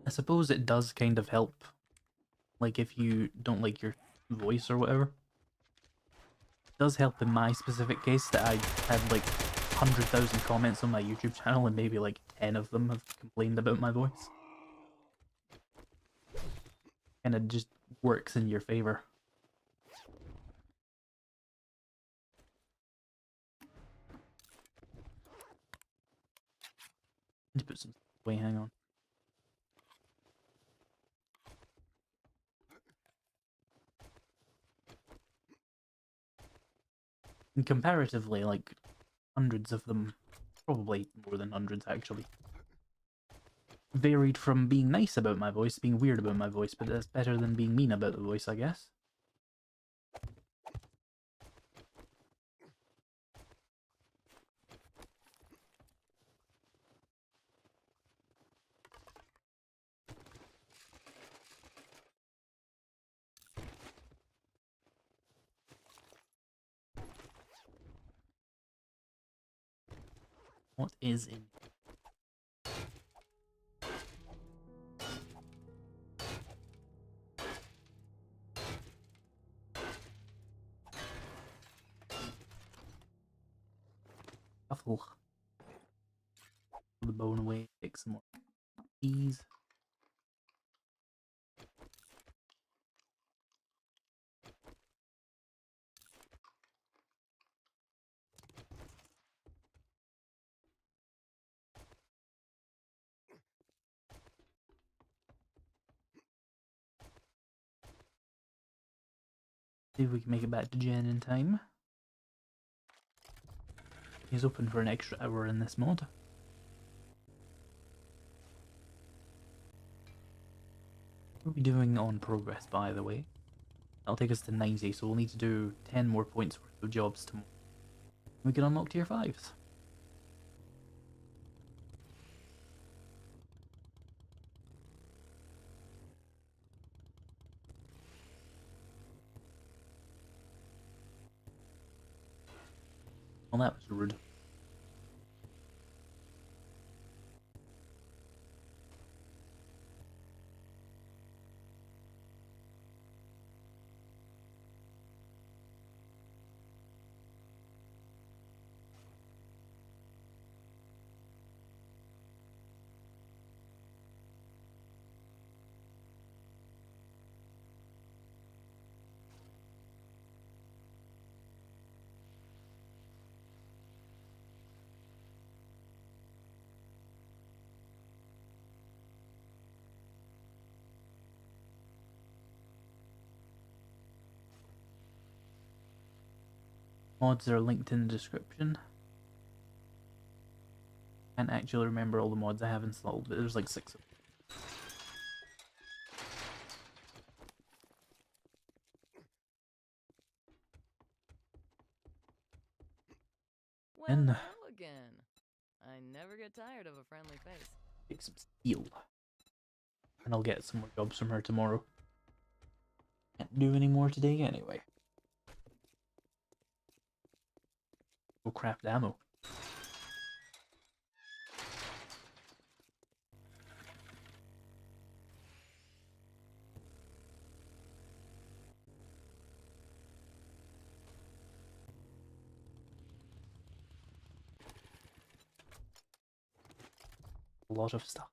Speaker 1: I suppose it does kind of help, like if you don't like your voice or whatever. It does help in my specific case that I had like 100,000 comments on my YouTube channel and maybe like 10 of them have complained about my voice. And it just works in your favor. Need to put some away, hang on. And comparatively, like, hundreds of them, probably more than hundreds actually, varied from being nice about my voice, being weird about my voice, but that's better than being mean about the voice, I guess. What is in? Shuffle. Put the bone away, take some more keys. See if we can make it back to Jen in time. He's open for an extra hour in this mod. What are we doing on progress, by the way? That'll take us to 90, so we'll need to do 10 more points worth of jobs tomorrow. We can unlock tier 5s. Well, that was rude. Mods are linked in the description. Can't actually remember all the mods I have installed, but there's like 6 of them.
Speaker 2: Well,
Speaker 1: And
Speaker 2: hello again. I never get tired of a friendly face.
Speaker 1: Take some steel. And I'll get some more jobs from her tomorrow. Can't do any more today anyway. Go craft ammo. A lot of stuff.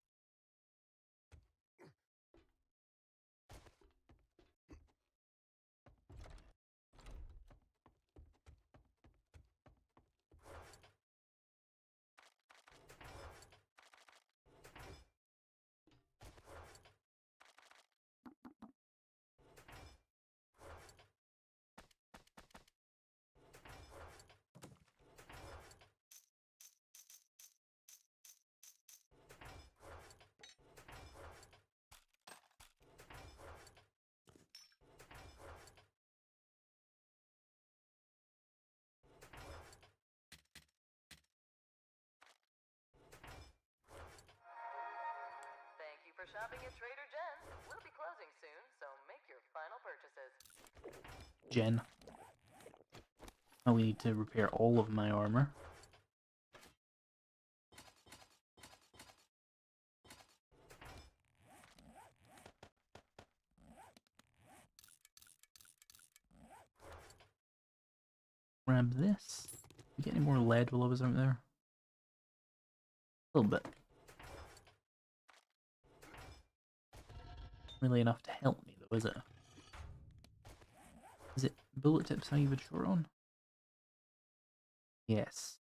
Speaker 2: Thank you for shopping at Trader Jen's. We'll be closing soon, so make your final purchases.
Speaker 1: Jen. Now we need to repair all of my armor. Grab this. Did you get any more lead while I was out there? A little bit. Really enough to help me though, is it? Is it bullet tips I even short on? Yes.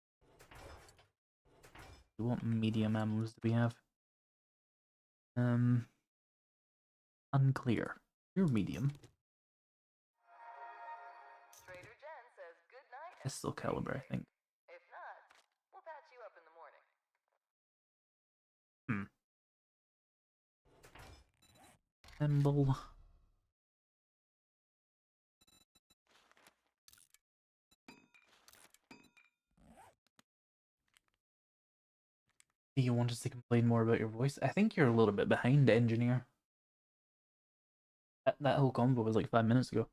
Speaker 1: What medium ammos do we have? Unclear. You're medium.
Speaker 2: Trader Jen says good night.
Speaker 1: Pistol caliber, I think.
Speaker 2: If not, we'll patch you up in the morning.
Speaker 1: Assemble. Do you want us to complain more about your voice? I think you're a little bit behind, engineer. That whole convo was like 5 minutes ago.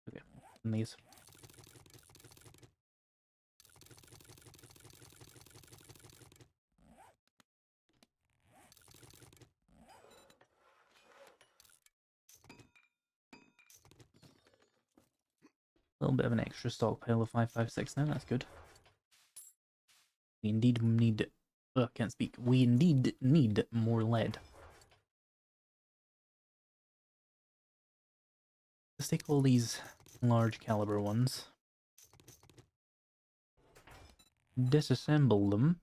Speaker 1: Okay, and these. A little bit of an extra stockpile of 556 now, that's good. We indeed need... I can't speak. We indeed need more lead. Let's take all these large caliber ones. Disassemble them.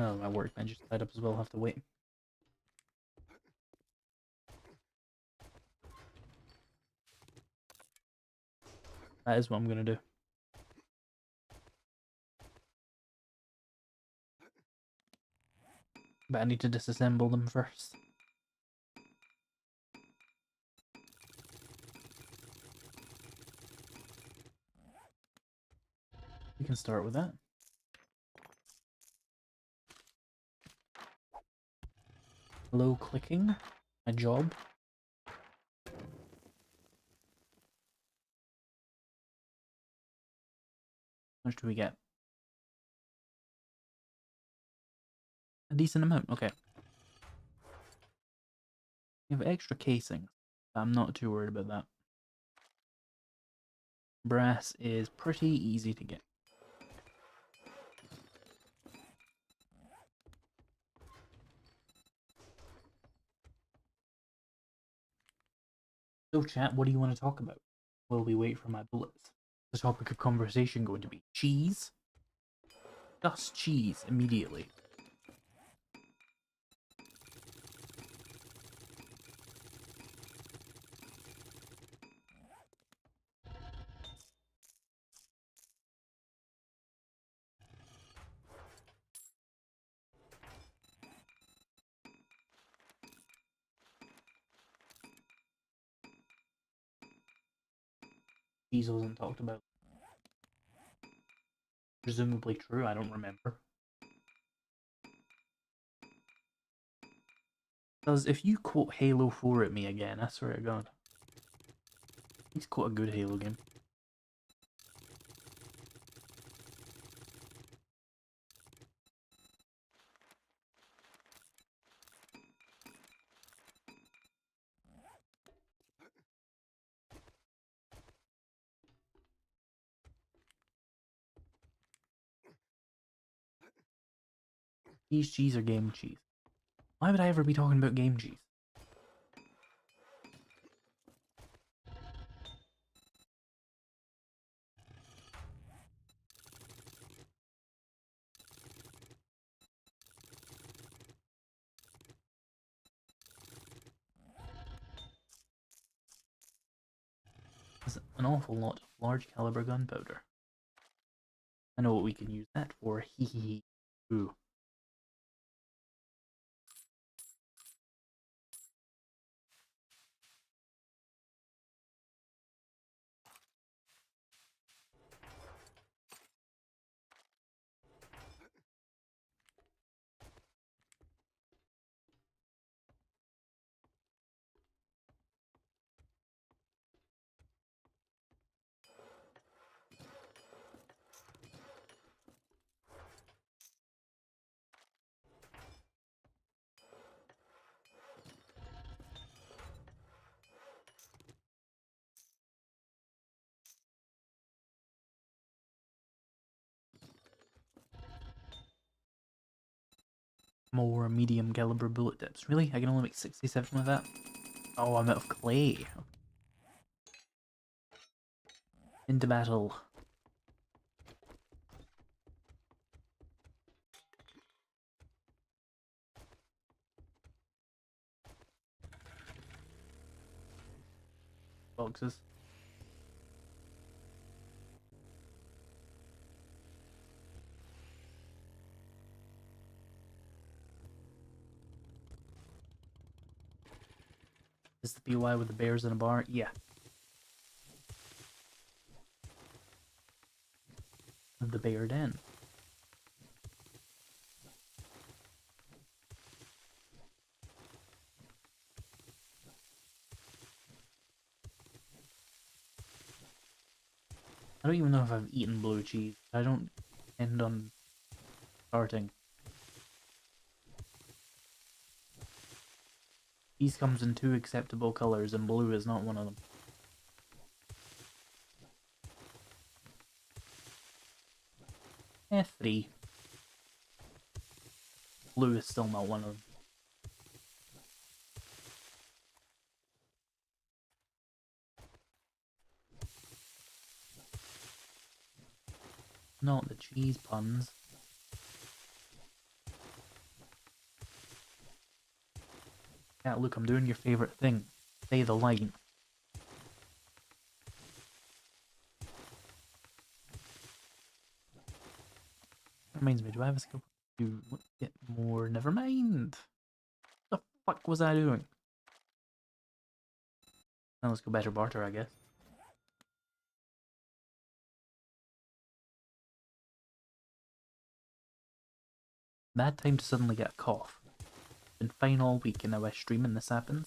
Speaker 1: Oh, my workbench is tied up as well, I'll have to wait. That is what I'm gonna do. But I need to disassemble them first. We can start with that. Low clicking, my job. How much do we get? A decent amount, okay. We have extra casing. I'm not too worried about that. Brass is pretty easy to get. So chat, what do you want to talk about while we wait for my bullets? The topic of conversation going to be cheese? Just cheese immediately. Cheese wasn't talked about. Presumably true, I don't remember. Because if you quote Halo 4 at me again, I swear to God. Please quote a good Halo game. Cheese or game cheese? Why would I ever be talking about game cheese? There's an awful lot of large caliber gunpowder. I know what we can use that for. Hee hee hee. Ooh. More medium caliber bullet tips. Really? I can only make 67 with that? Oh, I'm out of clay. Into battle. Boxes. Is the PY with the bears in a bar? Yeah. The bear den. I don't even know if I've eaten blue cheese. I don't end on starting. Cheese comes in 2 acceptable colors and blue is not one of them. Eh, 3. Blue is still not one of them. Not the cheese puns. Yeah, look, I'm doing your favorite thing. Say the line. Reminds me, do I have a skill to get more? Never mind. What the fuck was I doing? Now let's go better barter, I guess. Bad time to suddenly get a cough. Been fine all week and now I stream and this happens.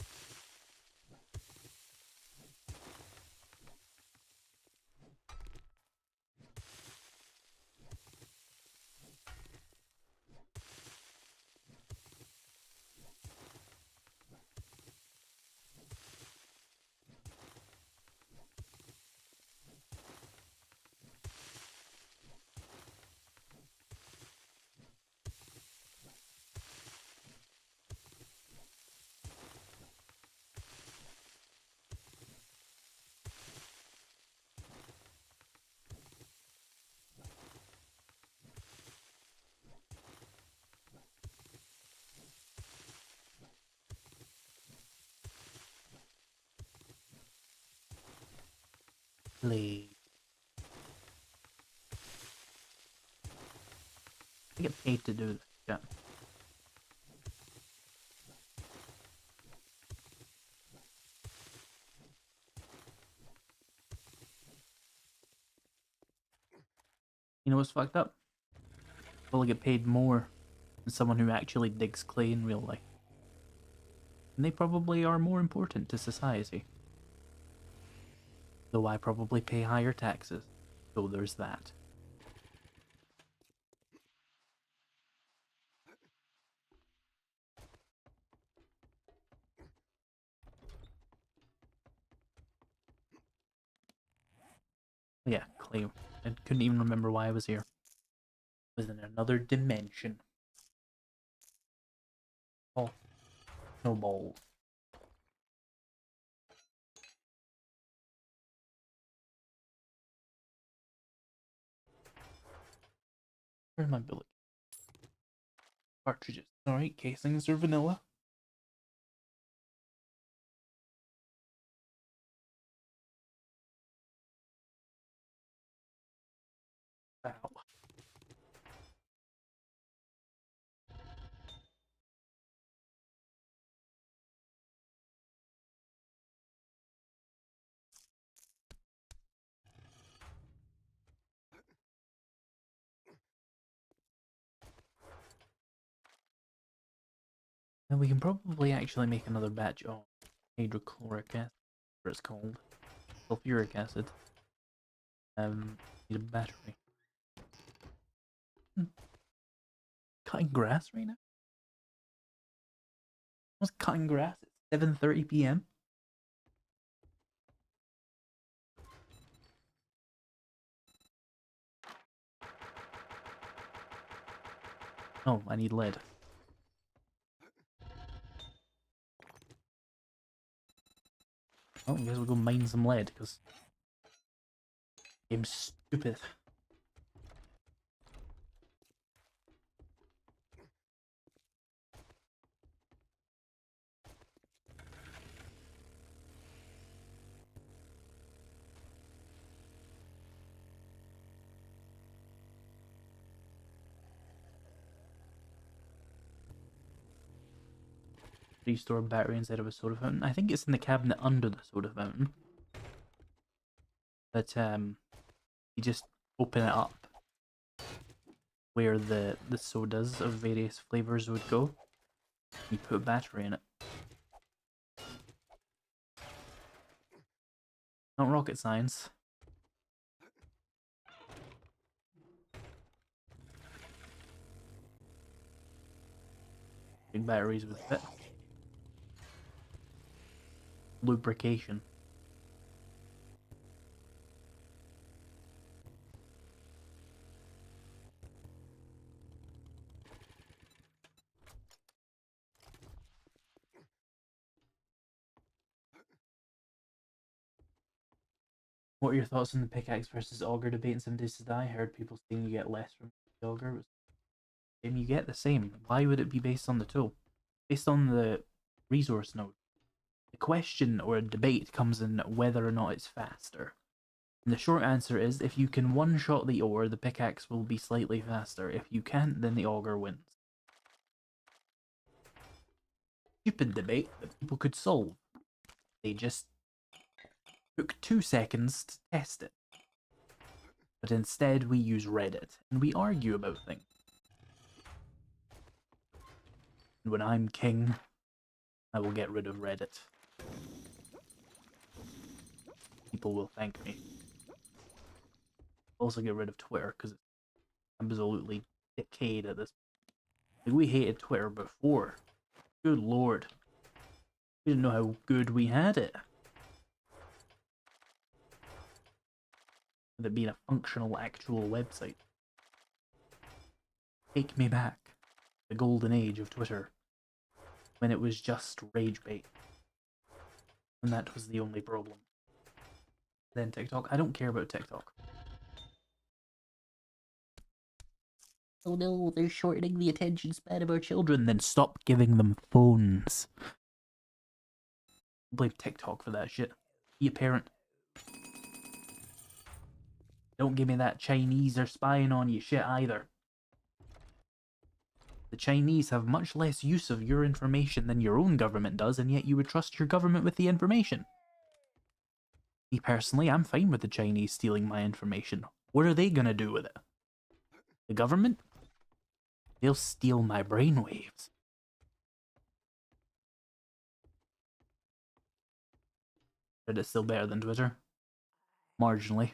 Speaker 1: Play. I get paid to do this. Yeah. You know what's fucked up? Will I get paid more than someone who actually digs clay in real life? And they probably are more important to society. Though I probably pay higher taxes. So there's that. Yeah, clay. I couldn't even remember why I was here. I was in another dimension. Oh, snowballs. Where's my bullet? Cartridges. Alright, casings are vanilla. Ow. And we can probably actually make another batch of hydrochloric acid, whatever it's called. Sulfuric acid. Need a battery. Cutting grass right now? I was cutting grass at 7:30 p.m. Oh, I need lead. Oh, I guess we'll go mine some lead, because game's stupid. Restore a battery inside of a soda fountain. I think it's in the cabinet under the soda fountain. But you just open it up where the sodas of various flavors would go. You put a battery in it. Not rocket science. Big batteries would fit. Lubrication. What are your thoughts on the pickaxe versus auger debate in 7 Days to Die? I heard people saying you get less from the auger. And you get the same. Why would it be based on the tool? Based on the resource node. The question or a debate comes in whether or not it's faster. And the short answer is, if you can one-shot the ore, the pickaxe will be slightly faster. If you can't, then the auger wins. Stupid debate that people could solve. They just took 2 seconds to test it. But instead we use Reddit, and we argue about things. And when I'm king, I will get rid of Reddit. People will thank me. Also get rid of Twitter, because it's absolutely decayed at this point. Like, we hated Twitter before. Good lord. We didn't know how good we had it. With it being a functional, actual website. Take me back. The golden age of Twitter. When it was just rage bait. And that was the only problem. Then TikTok. I don't care about TikTok. Oh no, they're shortening the attention span of our children. Then stop giving them phones. Blame TikTok for that shit. Be a parent. Don't give me that Chinese are spying on you shit either. The Chinese have much less use of your information than your own government does, and yet you would trust your government with the information. Me personally, I'm fine with the Chinese stealing my information. What are they gonna do with it? The government? They'll steal my brainwaves. Reddit's still better than Twitter. Marginally.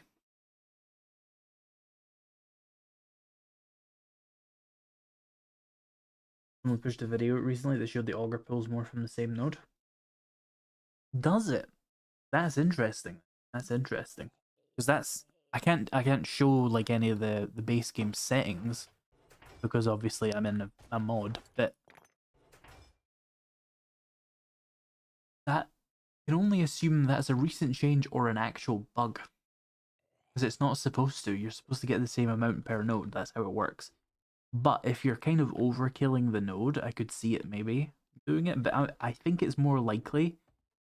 Speaker 1: Someone pushed a video recently that showed the auger pulls more from the same node. Does it? That's interesting. That's interesting. Because that's I can't show like any of the base game settings because obviously I'm in a mod, but that can only assume that's a recent change or an actual bug. Because it's not supposed to. You're supposed to get the same amount per node. That's how it works. But if you're kind of overkilling the node, I could see it maybe doing it. But I think it's more likely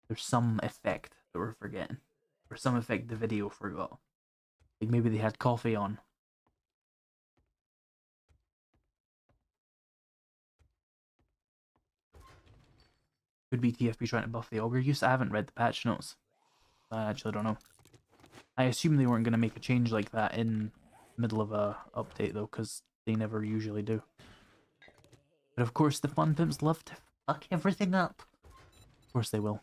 Speaker 1: there's some effect that we're forgetting. Or some effect the video forgot. Like maybe they had coffee on. Could be TFB trying to buff the auger use. I haven't read the patch notes. I actually don't know. I assume they weren't going to make a change like that in the middle of a update though, because they never usually do. But of course the fun pimps love to fuck everything up. Of course they will.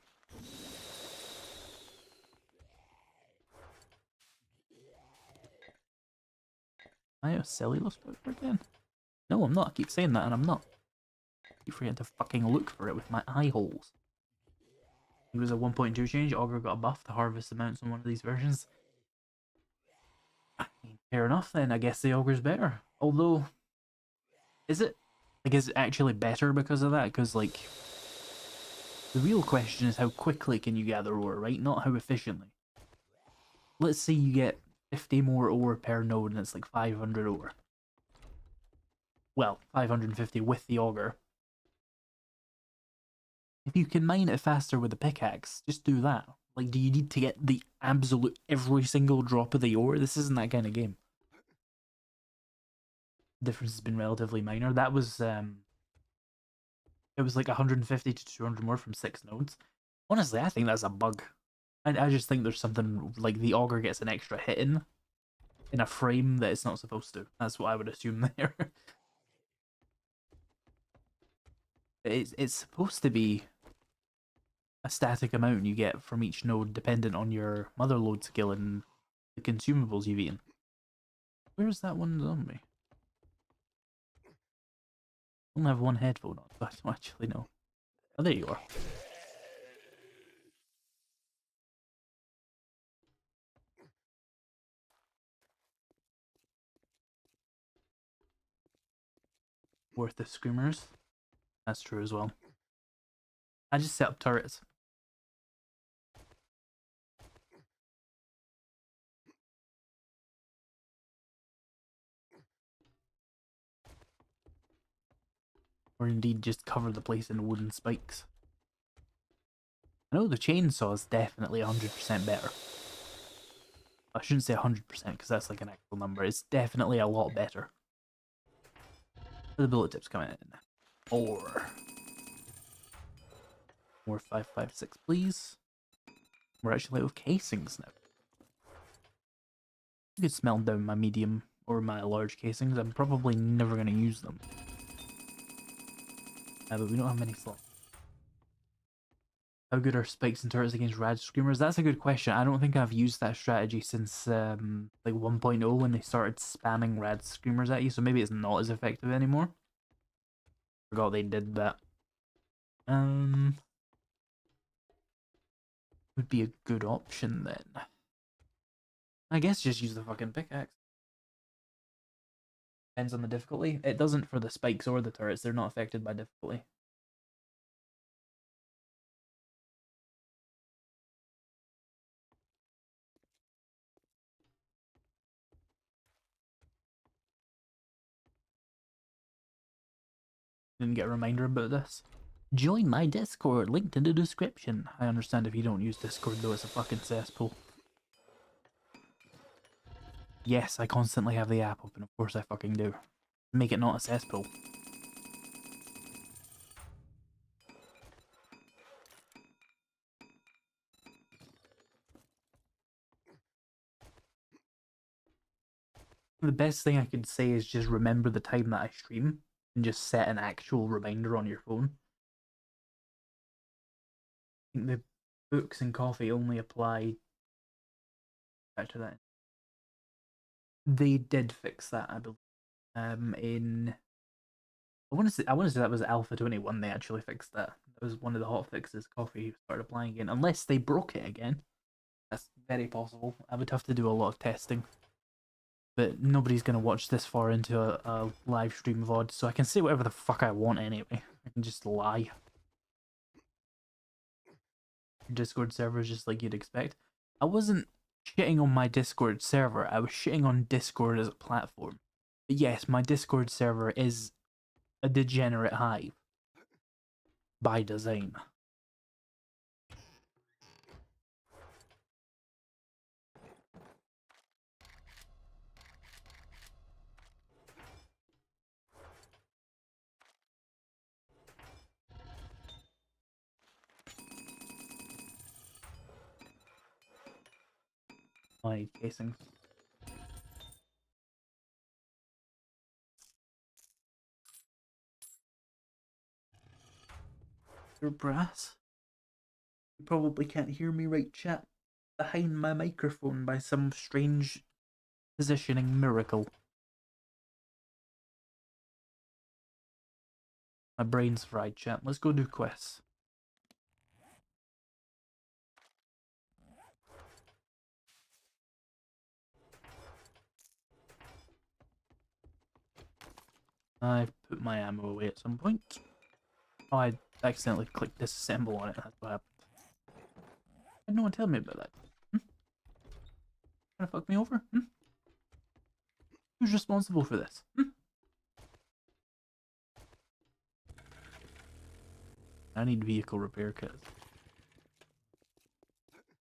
Speaker 1: Am I a cellulose powder again? No, I'm not. I keep saying that and I'm not. I keep forgetting to fucking look for it with my eye holes. It was a 1.2 change. Augur got a buff to harvest amounts on one of these versions. Fair enough then. I guess the Augur's better. Although, is it? Like, is it actually better because of that? Because, like, the real question is how quickly can you gather ore, right? Not how efficiently. Let's say you get 50 more ore per node and it's like 500 ore. Well, 550 with the auger. If you can mine it faster with a pickaxe, just do that. Like, do you need to get the absolute every single drop of the ore? This isn't that kind of game. The difference has been relatively minor. That was, it was like 150 to 200 more from 6 nodes. Honestly, I think that's a bug. I just think there's something, like, the auger gets an extra hit in a frame that it's not supposed to. That's what I would assume there. It's supposed to be a static amount you get from each node dependent on your motherload skill and the consumables you've eaten. Where's that one zombie? I only have one headphone on, so I don't actually know. Oh, there you are. Worth the screamers. That's true as well. I just set up turrets. Or indeed just cover the place in wooden spikes. I know the chainsaw is definitely 100% better. I shouldn't say 100% because that's like an actual number. It's definitely a lot better. The bullet tips coming in. More 556, please. We're actually out of casings now. You could smell down my medium or my large casings. I'm probably never going to use them. But we don't have many slots. How good are spikes and turrets against rad screamers? That's a good question. I don't think I've used that strategy since like 1.0 when they started spamming rad screamers at you, so maybe it's not as effective anymore. Forgot they did that. Would be a good option then. I guess just use the fucking pickaxe. Depends on the difficulty. It doesn't for the spikes or the turrets. They're not affected by difficulty. Didn't get a reminder about this. Join my Discord, linked in the description. I understand if you don't use Discord though, it's a fucking cesspool. Yes, I constantly have the app open, of course I fucking do. Make it not a cesspool. The best thing I could say is just remember the time that I stream and just set an actual reminder on your phone. I think the books and coffee only apply back to that. They did fix that, I believe. In I want to say that was Alpha 21. They actually fixed that. That was one of the hot fixes. Coffee started applying again, unless they broke it again. That's very possible. I would have to do a lot of testing. But nobody's going to watch this far into a live stream VOD, so I can say whatever the fuck I want anyway. I can just lie. Your Discord server is just like you'd expect. I wasn't shitting on my Discord server, I was shitting on Discord as a platform. But yes, my Discord server is a degenerate hive. By design. My casings. Your brass? You probably can't hear me right, chat. Behind my microphone by some strange positioning miracle. My brain's fried, chat. Let's go do quests. I've put my ammo away at some point. Oh, I accidentally clicked disassemble on it. That's what happened. Why did no one tell me about that? Trying to fuck me over? Who's responsible for this? I need vehicle repair kits.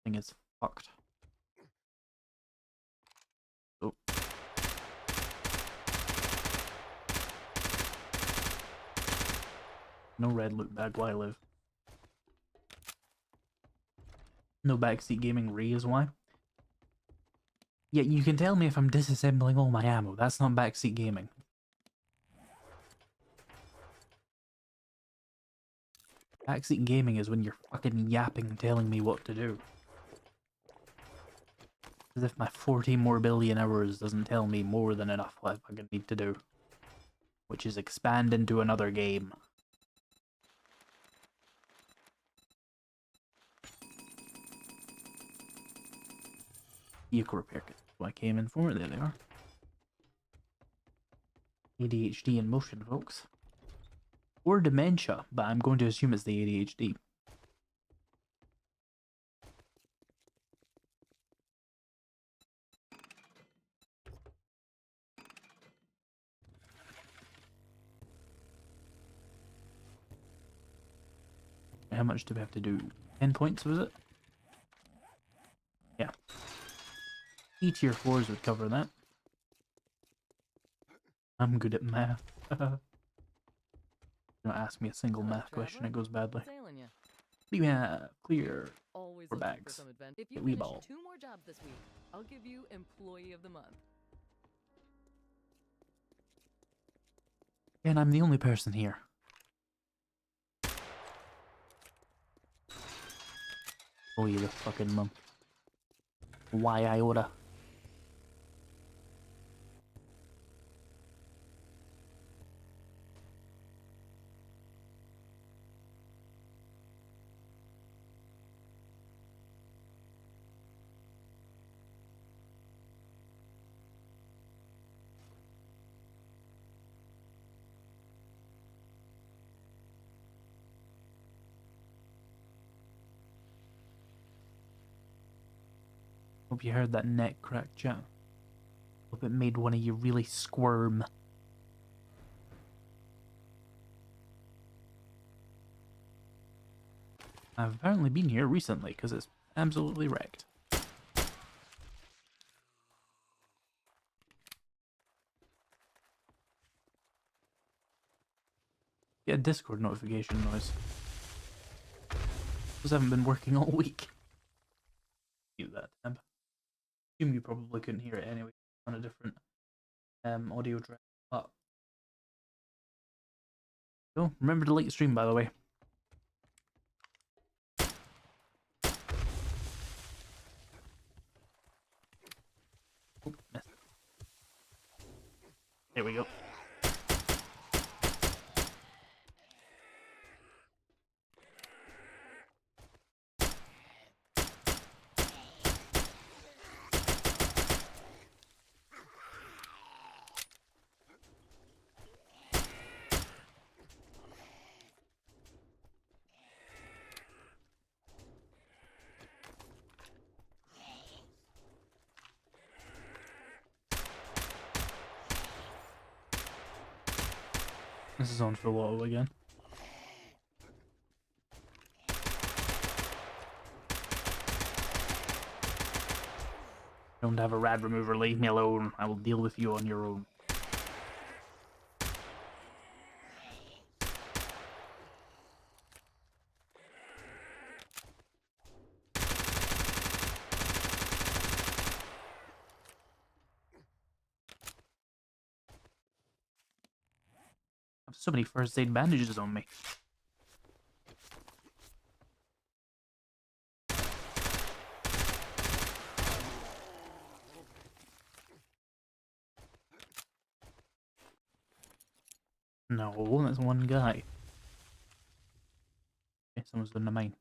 Speaker 1: Thing is fucked. Oh. No red loot bag while I live. No backseat gaming re is why. Yeah, you can tell me if I'm disassembling all my ammo. That's not backseat gaming. Backseat gaming is when you're fucking yapping telling me what to do. As if my 40 more billion hours doesn't tell me more than enough what I fucking need to do. Which is expand into another game. Vehicle repair kit. That's what I came in for. There they are. ADHD in motion, folks. Or dementia, but I'm going to assume it's the ADHD. How much do we have to do? 10 points, was it? Yeah. E tier 4s would cover that. I'm good at math. Don't ask me a single math question, it goes badly. Do you have clear
Speaker 2: Always
Speaker 1: for
Speaker 2: looking for
Speaker 1: bags?
Speaker 2: some adventure. If you
Speaker 1: We
Speaker 2: finish
Speaker 1: ball.
Speaker 2: 2 more jobs this week, I'll give you Employee of the Month.
Speaker 1: And I'm the only person here. Oh, you the fucking mum. Why iota? Hope you heard that neck crack, chat. Hope it made one of you really squirm. I've apparently been here recently because it's absolutely wrecked. Get a Discord notification noise. Those haven't been working all week. Mute that tab. Assume you probably couldn't hear it anyway on a different audio track up. Oh, remember to like the stream, by the way. Oh, missed. There we go. This is on full auto again. Don't have a rad remover, leave me alone. I will deal with you on your own. I have so many first aid bandages on me. No, that's one guy. Okay, someone's doing the mine.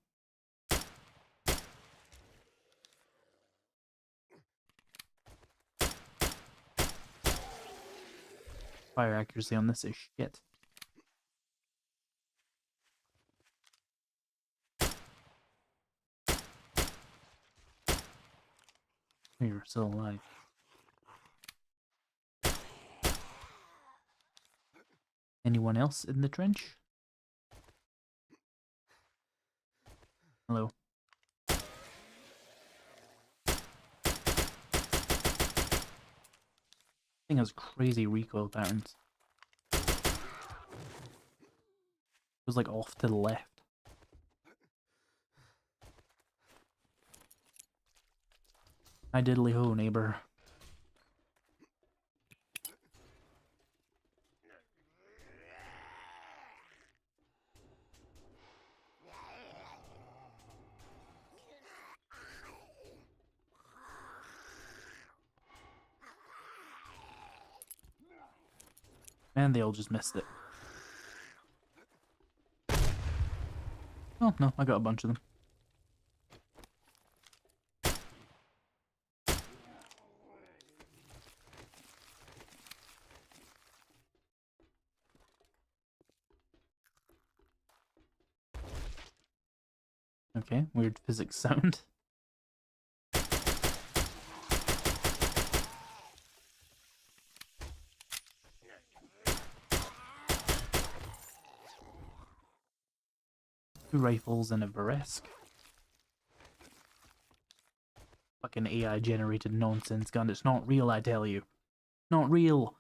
Speaker 1: Fire accuracy on this is shit. You're still alive. Anyone else in the trench? Hello. Thing has crazy recoil patterns. It was like off to the left. Hi diddly ho, neighbor. And they all just missed it. Oh, no, I got a bunch of them. Okay, weird physics sound. Two rifles and a Varesk. Fucking AI generated nonsense gun. It's not real, I tell you. Not real.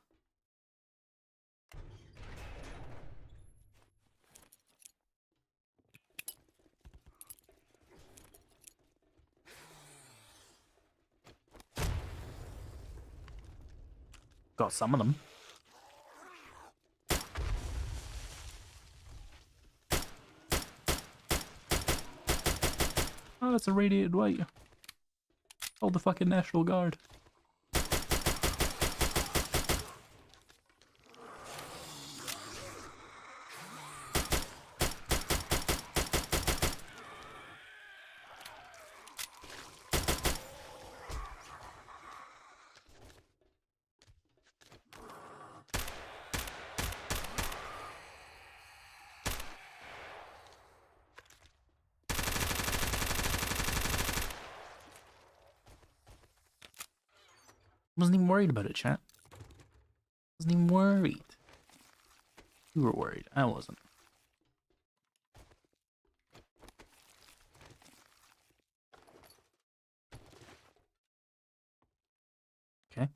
Speaker 1: Got some of them. Oh, that's a radiated white. Called the fucking National Guard. Wasn't even worried about it, chat. Wasn't even worried. You were worried. I wasn't. Okay.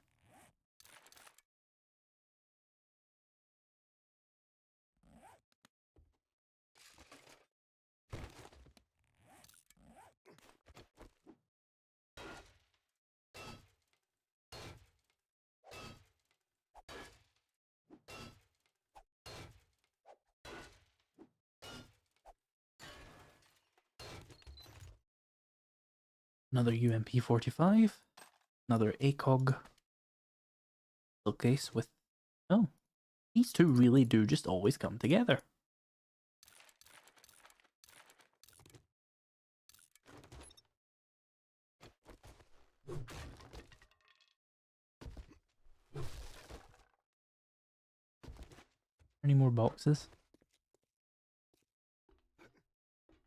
Speaker 1: Another UMP-45. Another ACOG case with... Oh, these two really do just always come together. Any more boxes?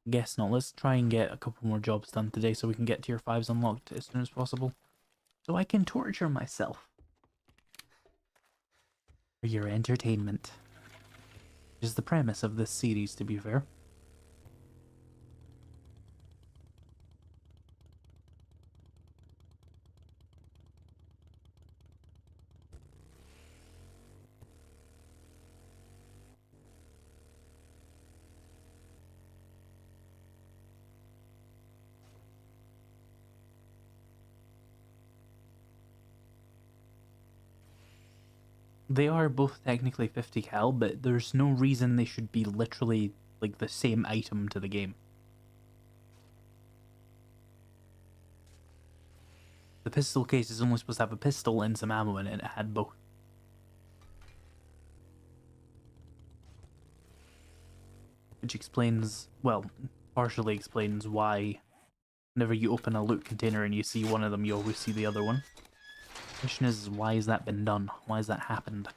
Speaker 1: Guess not. Let's try and get a couple more jobs done today so we can get tier 5s unlocked as soon as possible. So I can torture myself. For your entertainment. Which is the premise of this series, to be fair. They are both technically 50 cal, but there's no reason they should be literally like the same item to the game. The pistol case is only supposed to have a pistol and some ammo in it, and it had both. Which explains, well, partially explains why whenever you open a loot container and you see one of them, you always see the other one. The question is, why has that been done? Why has that happened?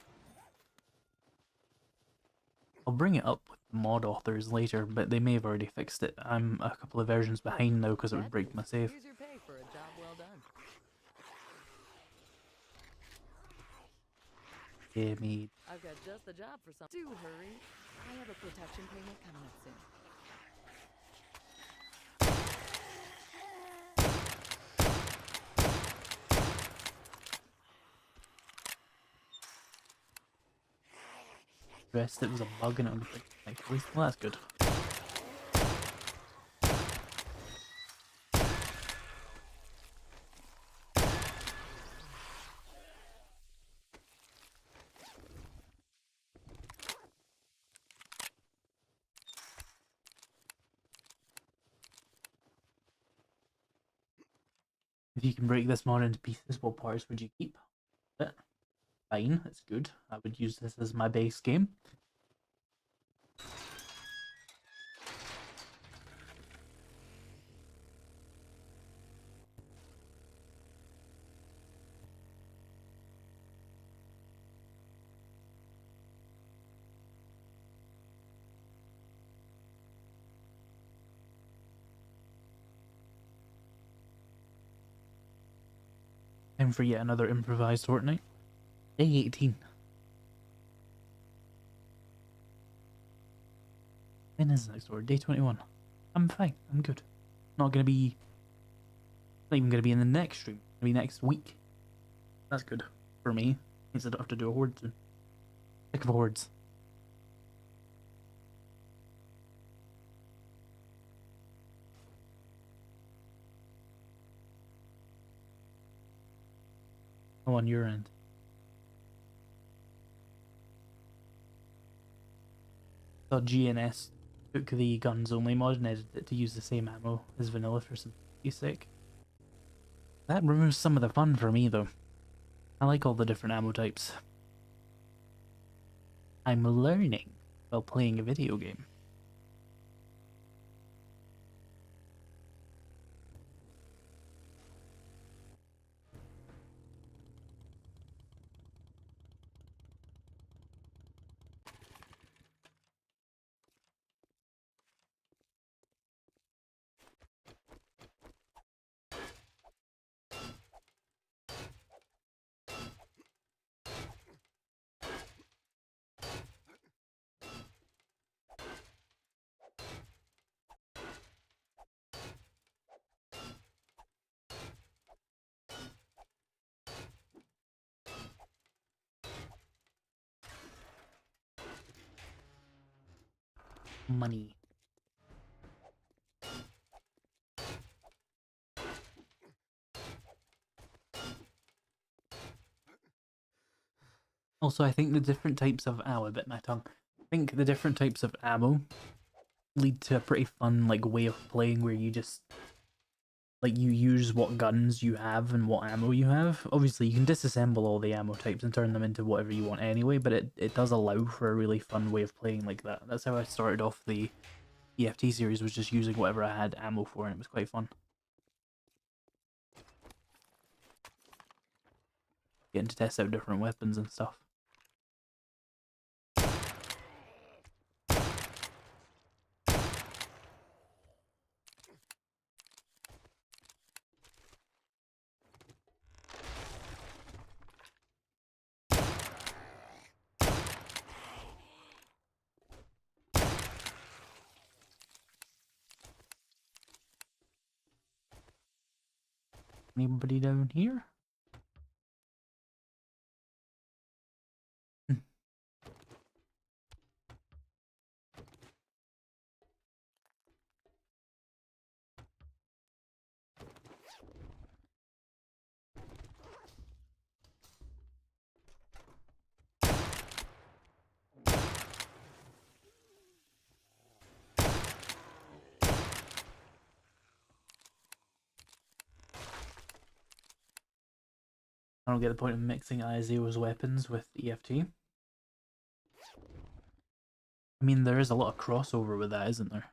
Speaker 1: I'll bring it up with the mod authors later, but they may have already fixed it. I'm a couple of versions behind now because it would break my save.
Speaker 2: Here's your pay for a job well done.
Speaker 1: Give me...
Speaker 2: I've got just the job for some. Do hurry. I have a protection payment coming up soon.
Speaker 1: Rest it was a bug and it would like at least, well, that's good. If you can break this mod into pieces, what parts would you keep? Fine, it's good. I would use this as my base game. Time for yet another improvised Fortnite. Day 18. When is the next door? Day 21. I'm fine. I'm good. Not even gonna be in the next stream. It'll be next week. That's good for me. Means I don't have to do a horde soon. Sick of hordes. Oh, on your end. Thought GNS took the guns only mod and edited it to use the same ammo as vanilla for simplicity's sake. That removes some of the fun for me though. I like all the different ammo types. I'm learning while playing a video game. Money. Also, I think the different types of... Ow, I bit my tongue. I think the different types of ammo lead to a pretty fun, like, way of playing where you just... like you use what guns you have and what ammo you have. Obviously, you can disassemble all the ammo types and turn them into whatever you want anyway, but it does allow for a really fun way of playing like that. That's how I started off the EFT series, was just using whatever I had ammo for, and it was quite fun. Getting to test out different weapons and stuff. Anybody down here? I don't get the point of mixing Izeo's weapons with EFT. I mean, there is a lot of crossover with that, isn't there?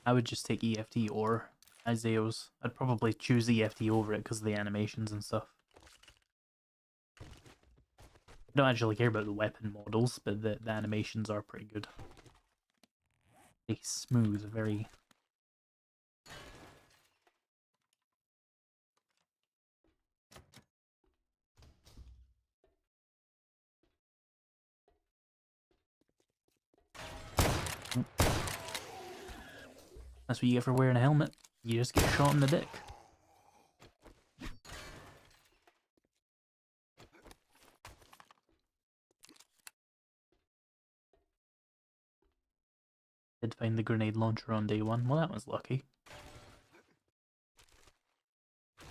Speaker 1: I would just take EFT or Izeo's. I'd probably choose EFT over it because of the animations and stuff. I don't actually care about the weapon models, but the animations are pretty good. Very smooth, very... That's what you get for wearing a helmet. You just get shot in the dick. Did find the grenade launcher on day one. Well, that was lucky. As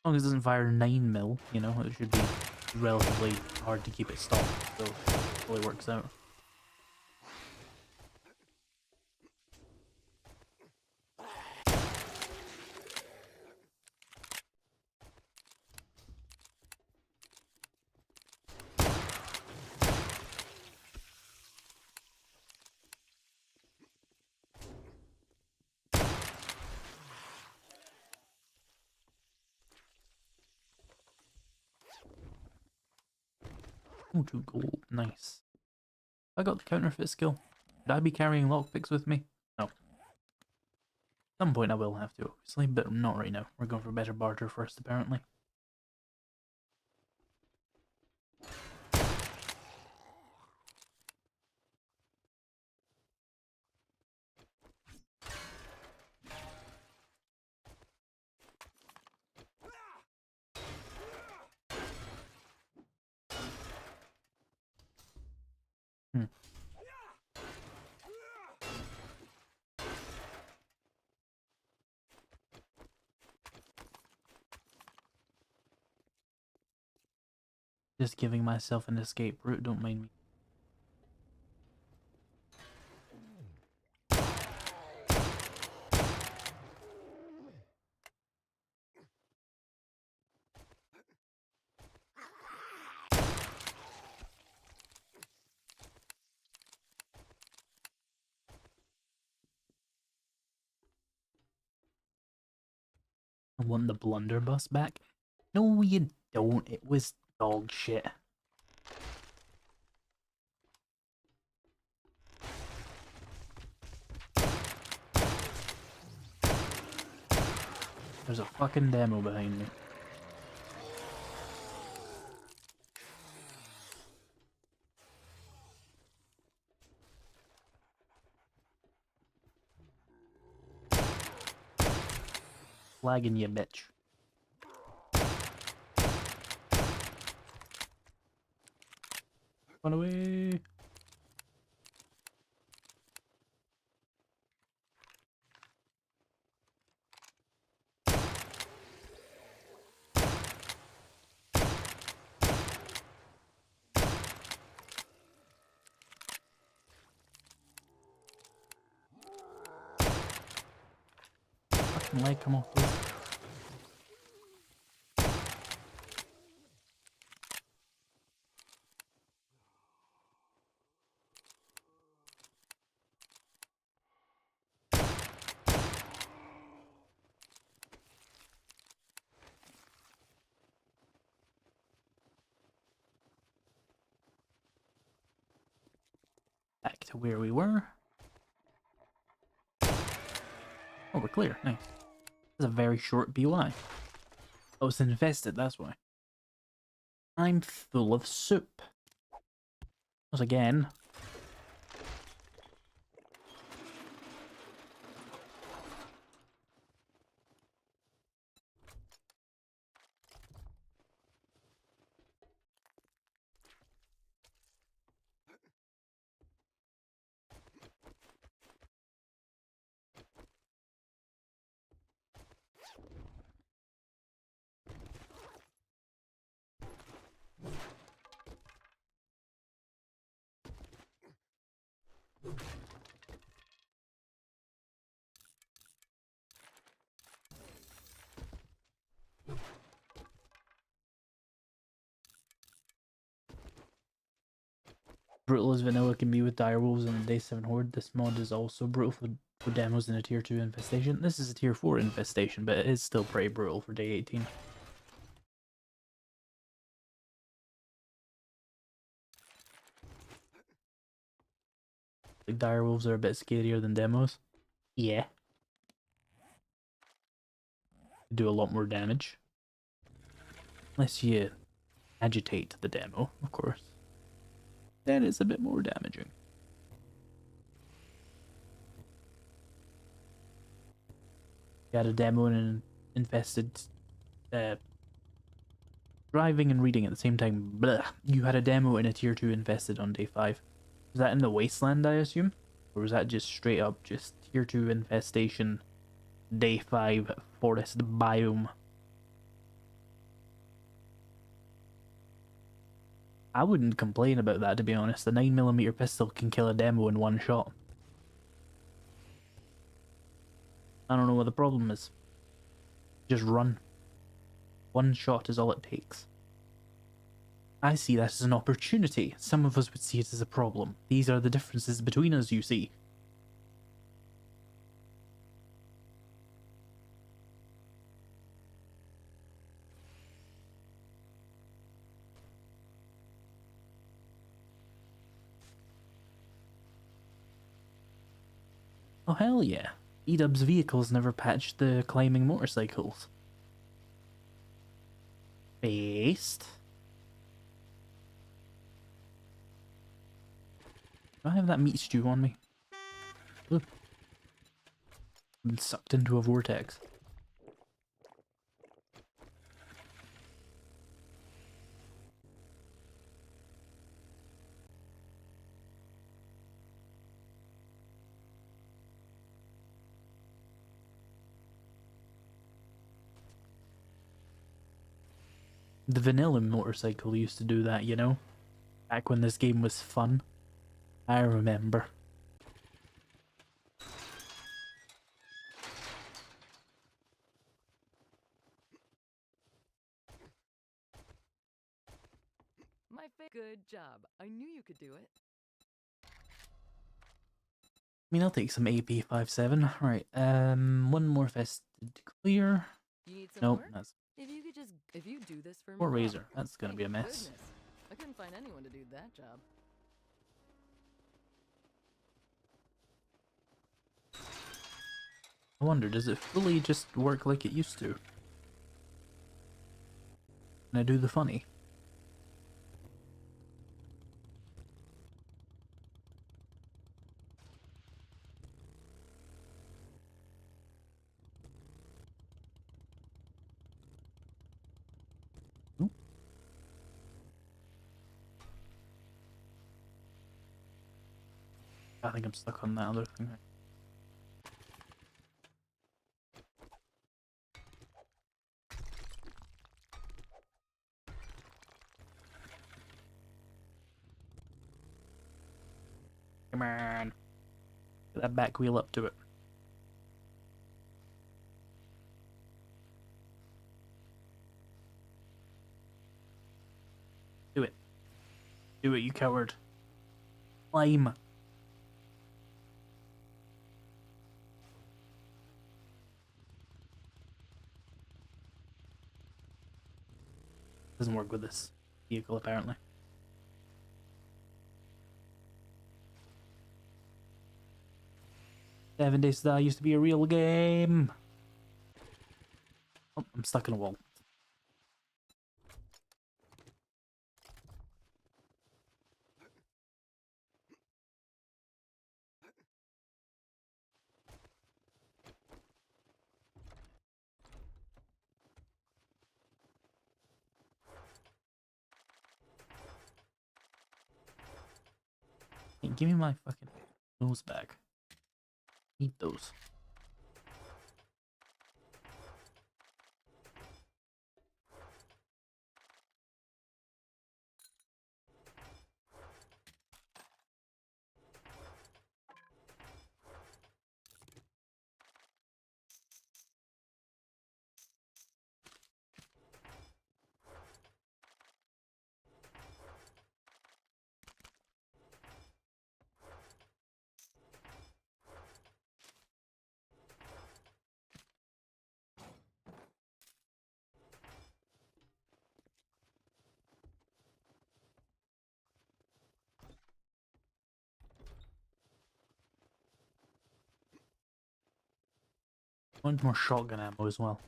Speaker 1: long as it doesn't fire 9mm, you know, it should be relatively hard to keep it stopped, so it really works out. Oh, 2 gold. Nice. I got the counterfeit skill. Should I be carrying lockpicks with me? No. At some point I will have to, obviously, but not right now. We're going for better barter first, apparently. Just giving myself an escape route, don't mind me. I want the blunderbuss back. No, you don't. It was dog shit. There's a fucking demo behind me. Flagging you, bitch. Run away. fucking leg come off, please? Back to where we were. Oh, we're clear. Nice. That's a very short BY. Oh, it's infested, that's why. I'm full of soup. Once again. Brutal as vanilla can be with direwolves and the Day 7 Horde, this mod is also brutal for demos in a tier 2 infestation. This is a tier 4 infestation, but it is still pretty brutal for day 18. Like direwolves are a bit scarier than demos. Yeah. They do a lot more damage. Unless you agitate the demo, of course. Then it's a bit more damaging. You had a demo and an infested driving and reading at the same time. Blah. You had a demo and a tier 2 infested on day 5. Was that in the wasteland, I assume? Or was that just straight up just tier 2 infestation, day 5 forest biome? I wouldn't complain about that, to be honest. The 9mm pistol can kill a demo in one shot. I don't know what the problem is. Just run. One shot is all it takes. I see that as an opportunity. Some of us would see it as a problem. These are the differences between us, you see. Oh hell yeah. E-Dub's vehicles never patched the climbing motorcycles. Based. Do I have that meat stew on me? Look. I've been sucked into a vortex. The vanilla motorcycle used to do that, you know? Back when this game was fun. I remember.
Speaker 2: Good job. I knew you could do it.
Speaker 1: I mean, I'll take some AP57. Right, one more fested to clear.
Speaker 2: You need some
Speaker 1: Nope,
Speaker 2: work?
Speaker 1: that's
Speaker 2: If you do this for me.
Speaker 1: poor Razor. That's gonna be a
Speaker 2: Thank
Speaker 1: mess.
Speaker 2: goodness. I couldn't find anyone to do that job.
Speaker 1: I wonder, does it fully just work like it used to? Can I do the funny? Nope. I think I'm stuck on that other thing. Come on. Get that back wheel up to it. Do it. Do it, you coward. Climb. Doesn't work with this vehicle, apparently. Seven Days to Die used to be a real game. Oh, I'm stuck in a wall. Hey, give me my fucking nose back. Eat those. I want more shotgun ammo as well.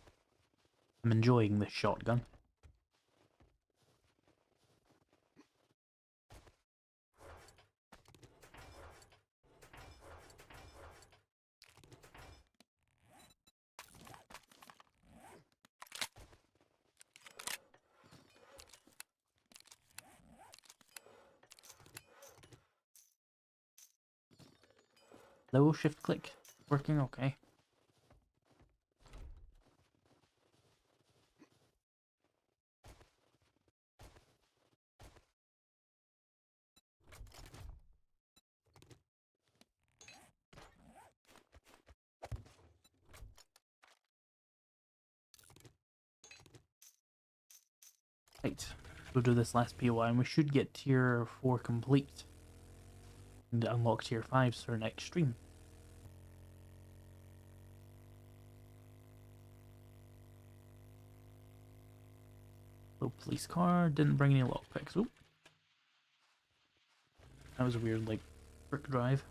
Speaker 1: I'm enjoying this shotgun. Low shift click. Working okay. Right. We'll do this last POI and we should get tier 4 complete. And unlock tier 5s for next stream. Little police car, didn't bring any lockpicks. Oop. That was a weird, like, brick drive.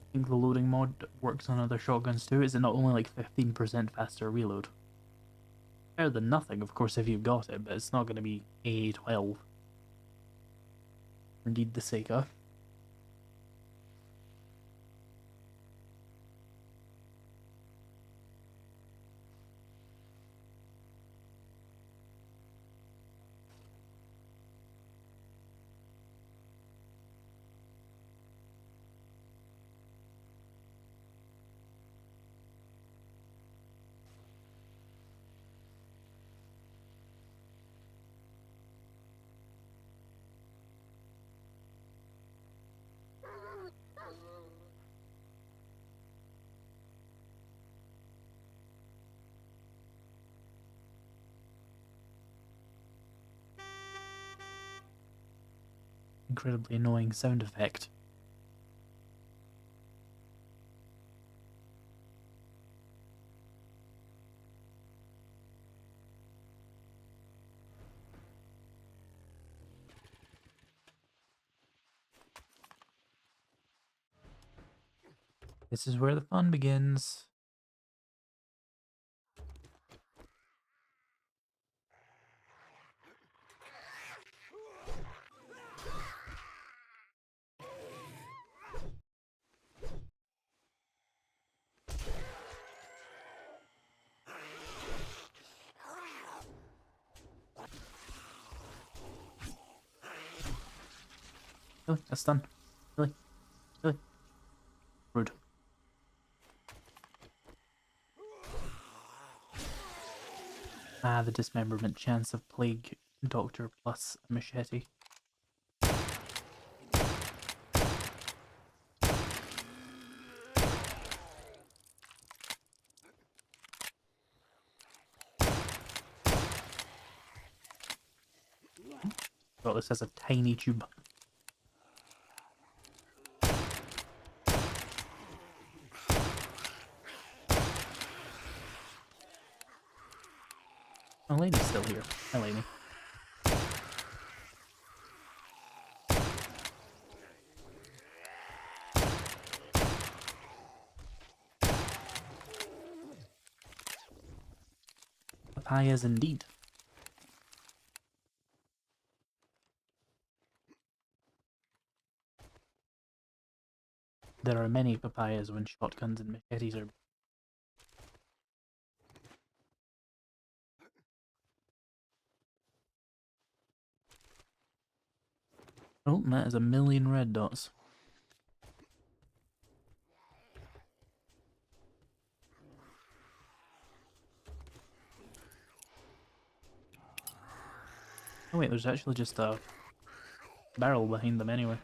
Speaker 1: I think the loading mod works on other shotguns too. Is it not only like 15% faster reload? Better than nothing, of course, if you've got it, but it's not going to be A12. Indeed, the Seika. Incredibly annoying sound effect. This is where the fun begins. Really? That's done? Really? Really? Rude. Ah, the dismemberment chance of Plague Doctor plus a machete. Well, this has a tiny tube. Oh, lady's still here. Hi, lady. Papayas indeed. There are many papayas when shotguns and machetes are... Oh, that is a million red dots. Oh wait, there's actually just a barrel behind them anyway.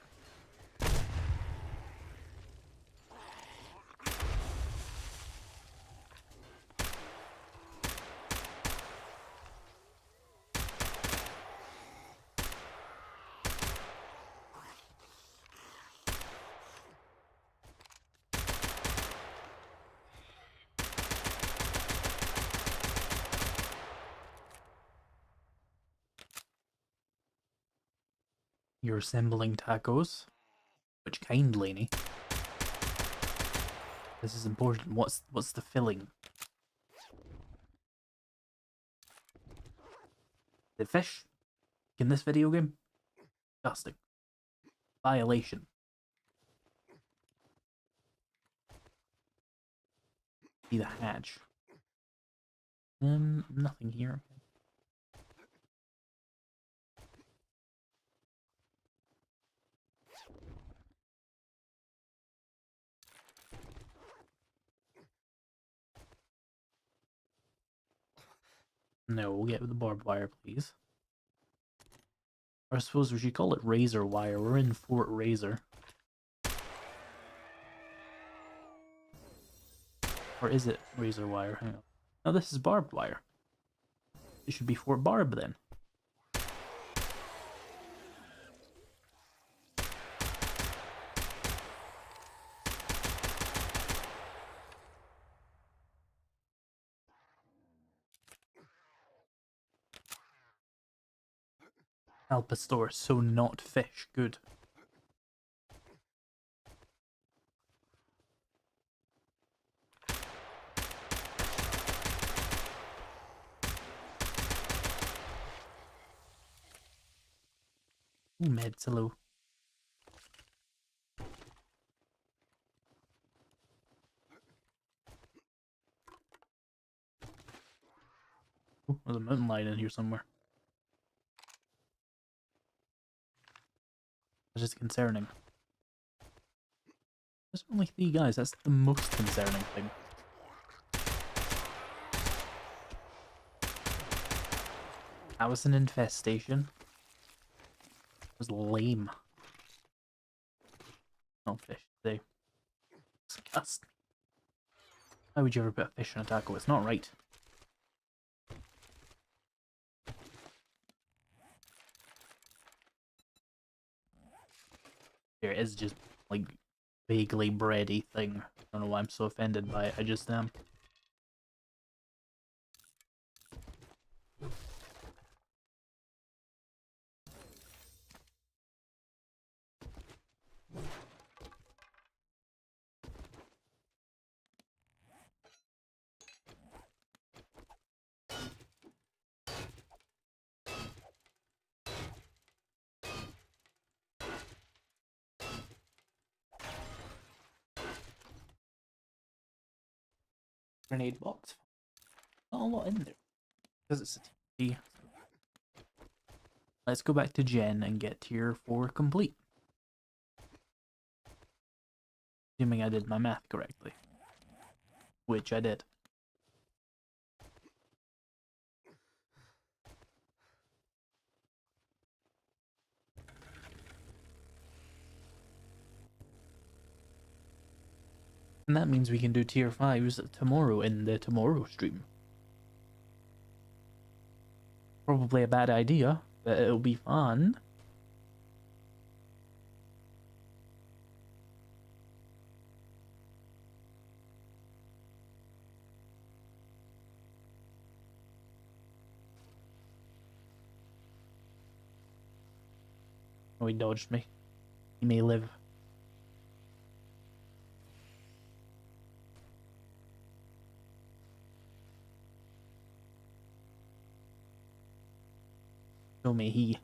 Speaker 1: You're assembling tacos? Which kind, Laney? This is important. What's the filling? The fish? In this video game? Disgusting. Violation. See the hatch. Nothing here. No, we'll get with the barbed wire, please. Or I suppose we should call it razor wire. We're in Fort Razor. Or is it razor wire? Hang on. No, this is barbed wire. It should be Fort Barb then. Al Pastor, so not fish. Good. Ooh, meds, hello. Ooh, there's a mountain lion in here somewhere. That's just concerning. There's only 3 guys, that's the most concerning thing. That was an infestation. It was lame. No fish today. Disgusting. Why would you ever put a fish in a taco? It's not right. Here, it is just like vaguely bready thing. I don't know why I'm so offended by it. I just am. Grenade box. Not a lot in there. Because it's a TNT. Let's go back to Jen and get tier 4 complete. Assuming I did my math correctly. Which I did. And that means we can do tier 5s tomorrow in the tomorrow stream. Probably a bad idea, but it'll be fun. Oh, he dodged me. He may live. So may he.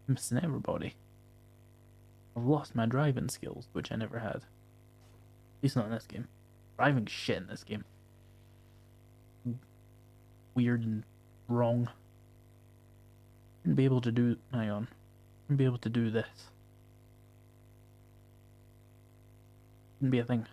Speaker 1: I'm missing everybody. I've lost my driving skills, which I never had. At least not in this game. Driving shit in this game. Weird and wrong. Shouldn't be able to do. Hang on. Shouldn't be able to do this. Shouldn't be a thing.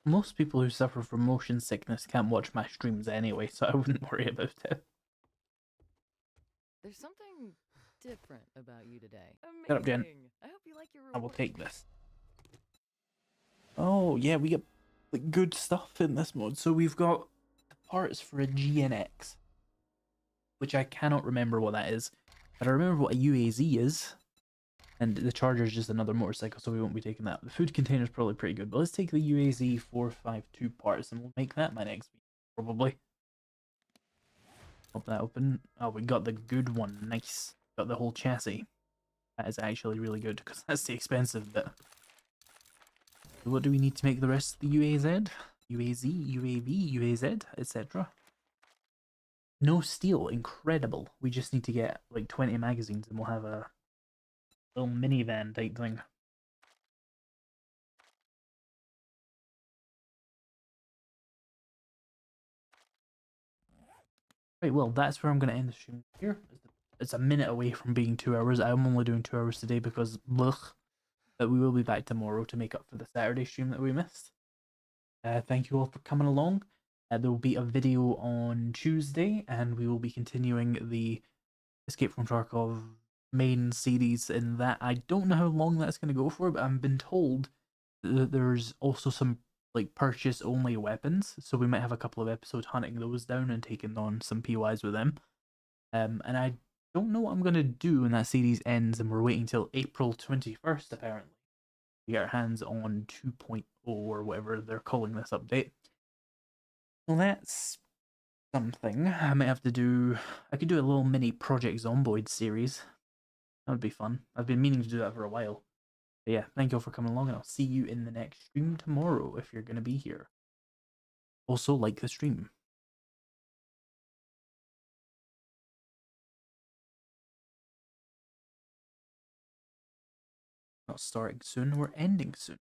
Speaker 1: Most people who suffer from motion sickness can't watch my streams anyway, so I wouldn't worry about it.
Speaker 2: There's something different about you today.
Speaker 1: Shut up, Jen.
Speaker 2: Amazing. I hope you like your
Speaker 1: I will
Speaker 2: reward.
Speaker 1: take this. Oh, yeah, we get like, good stuff in this mode. So we've got the parts for a GNX, which I cannot remember what that is, but I remember what a UAZ is. And the Charger is just another motorcycle, so we won't be taking that. The food container is probably pretty good, but let's take the UAZ 452 parts, and we'll make that my next video, probably. Pop that open. Oh, we got the good one. Nice. Got the whole chassis. That is actually really good, because that's the expensive bit. So what do we need to make the rest of the UAZ? UAZ, UAV, UAZ, etc. No steel. Incredible. We just need to get like 20 magazines, and we'll have a little minivan type thing. Right, well, that's where I'm going to end the stream here. It's a minute away from being 2 hours. I'm only doing 2 hours today because, blech, but we will be back tomorrow to make up for the Saturday stream that we missed. Thank you all for coming along. There will be a video on Tuesday, and we will be continuing the Escape from Tarkov main series in that. I don't know how long that's going to go for, but I've been told that there's also some like purchase only weapons, so we might have a couple of episodes hunting those down and taking on some PYs with them. And I don't know what I'm gonna do when that series ends, and we're waiting till April 21st apparently to get our hands on 2.0 or whatever they're calling this update. Well, that's something. I might have to do. I could do a little mini Project Zomboid series. That would be fun. I've been meaning to do that for a while. But yeah, thank you all for coming along, and I'll see you in the next stream tomorrow if you're going to be here. Also, like the stream. Not starting soon, we're ending soon.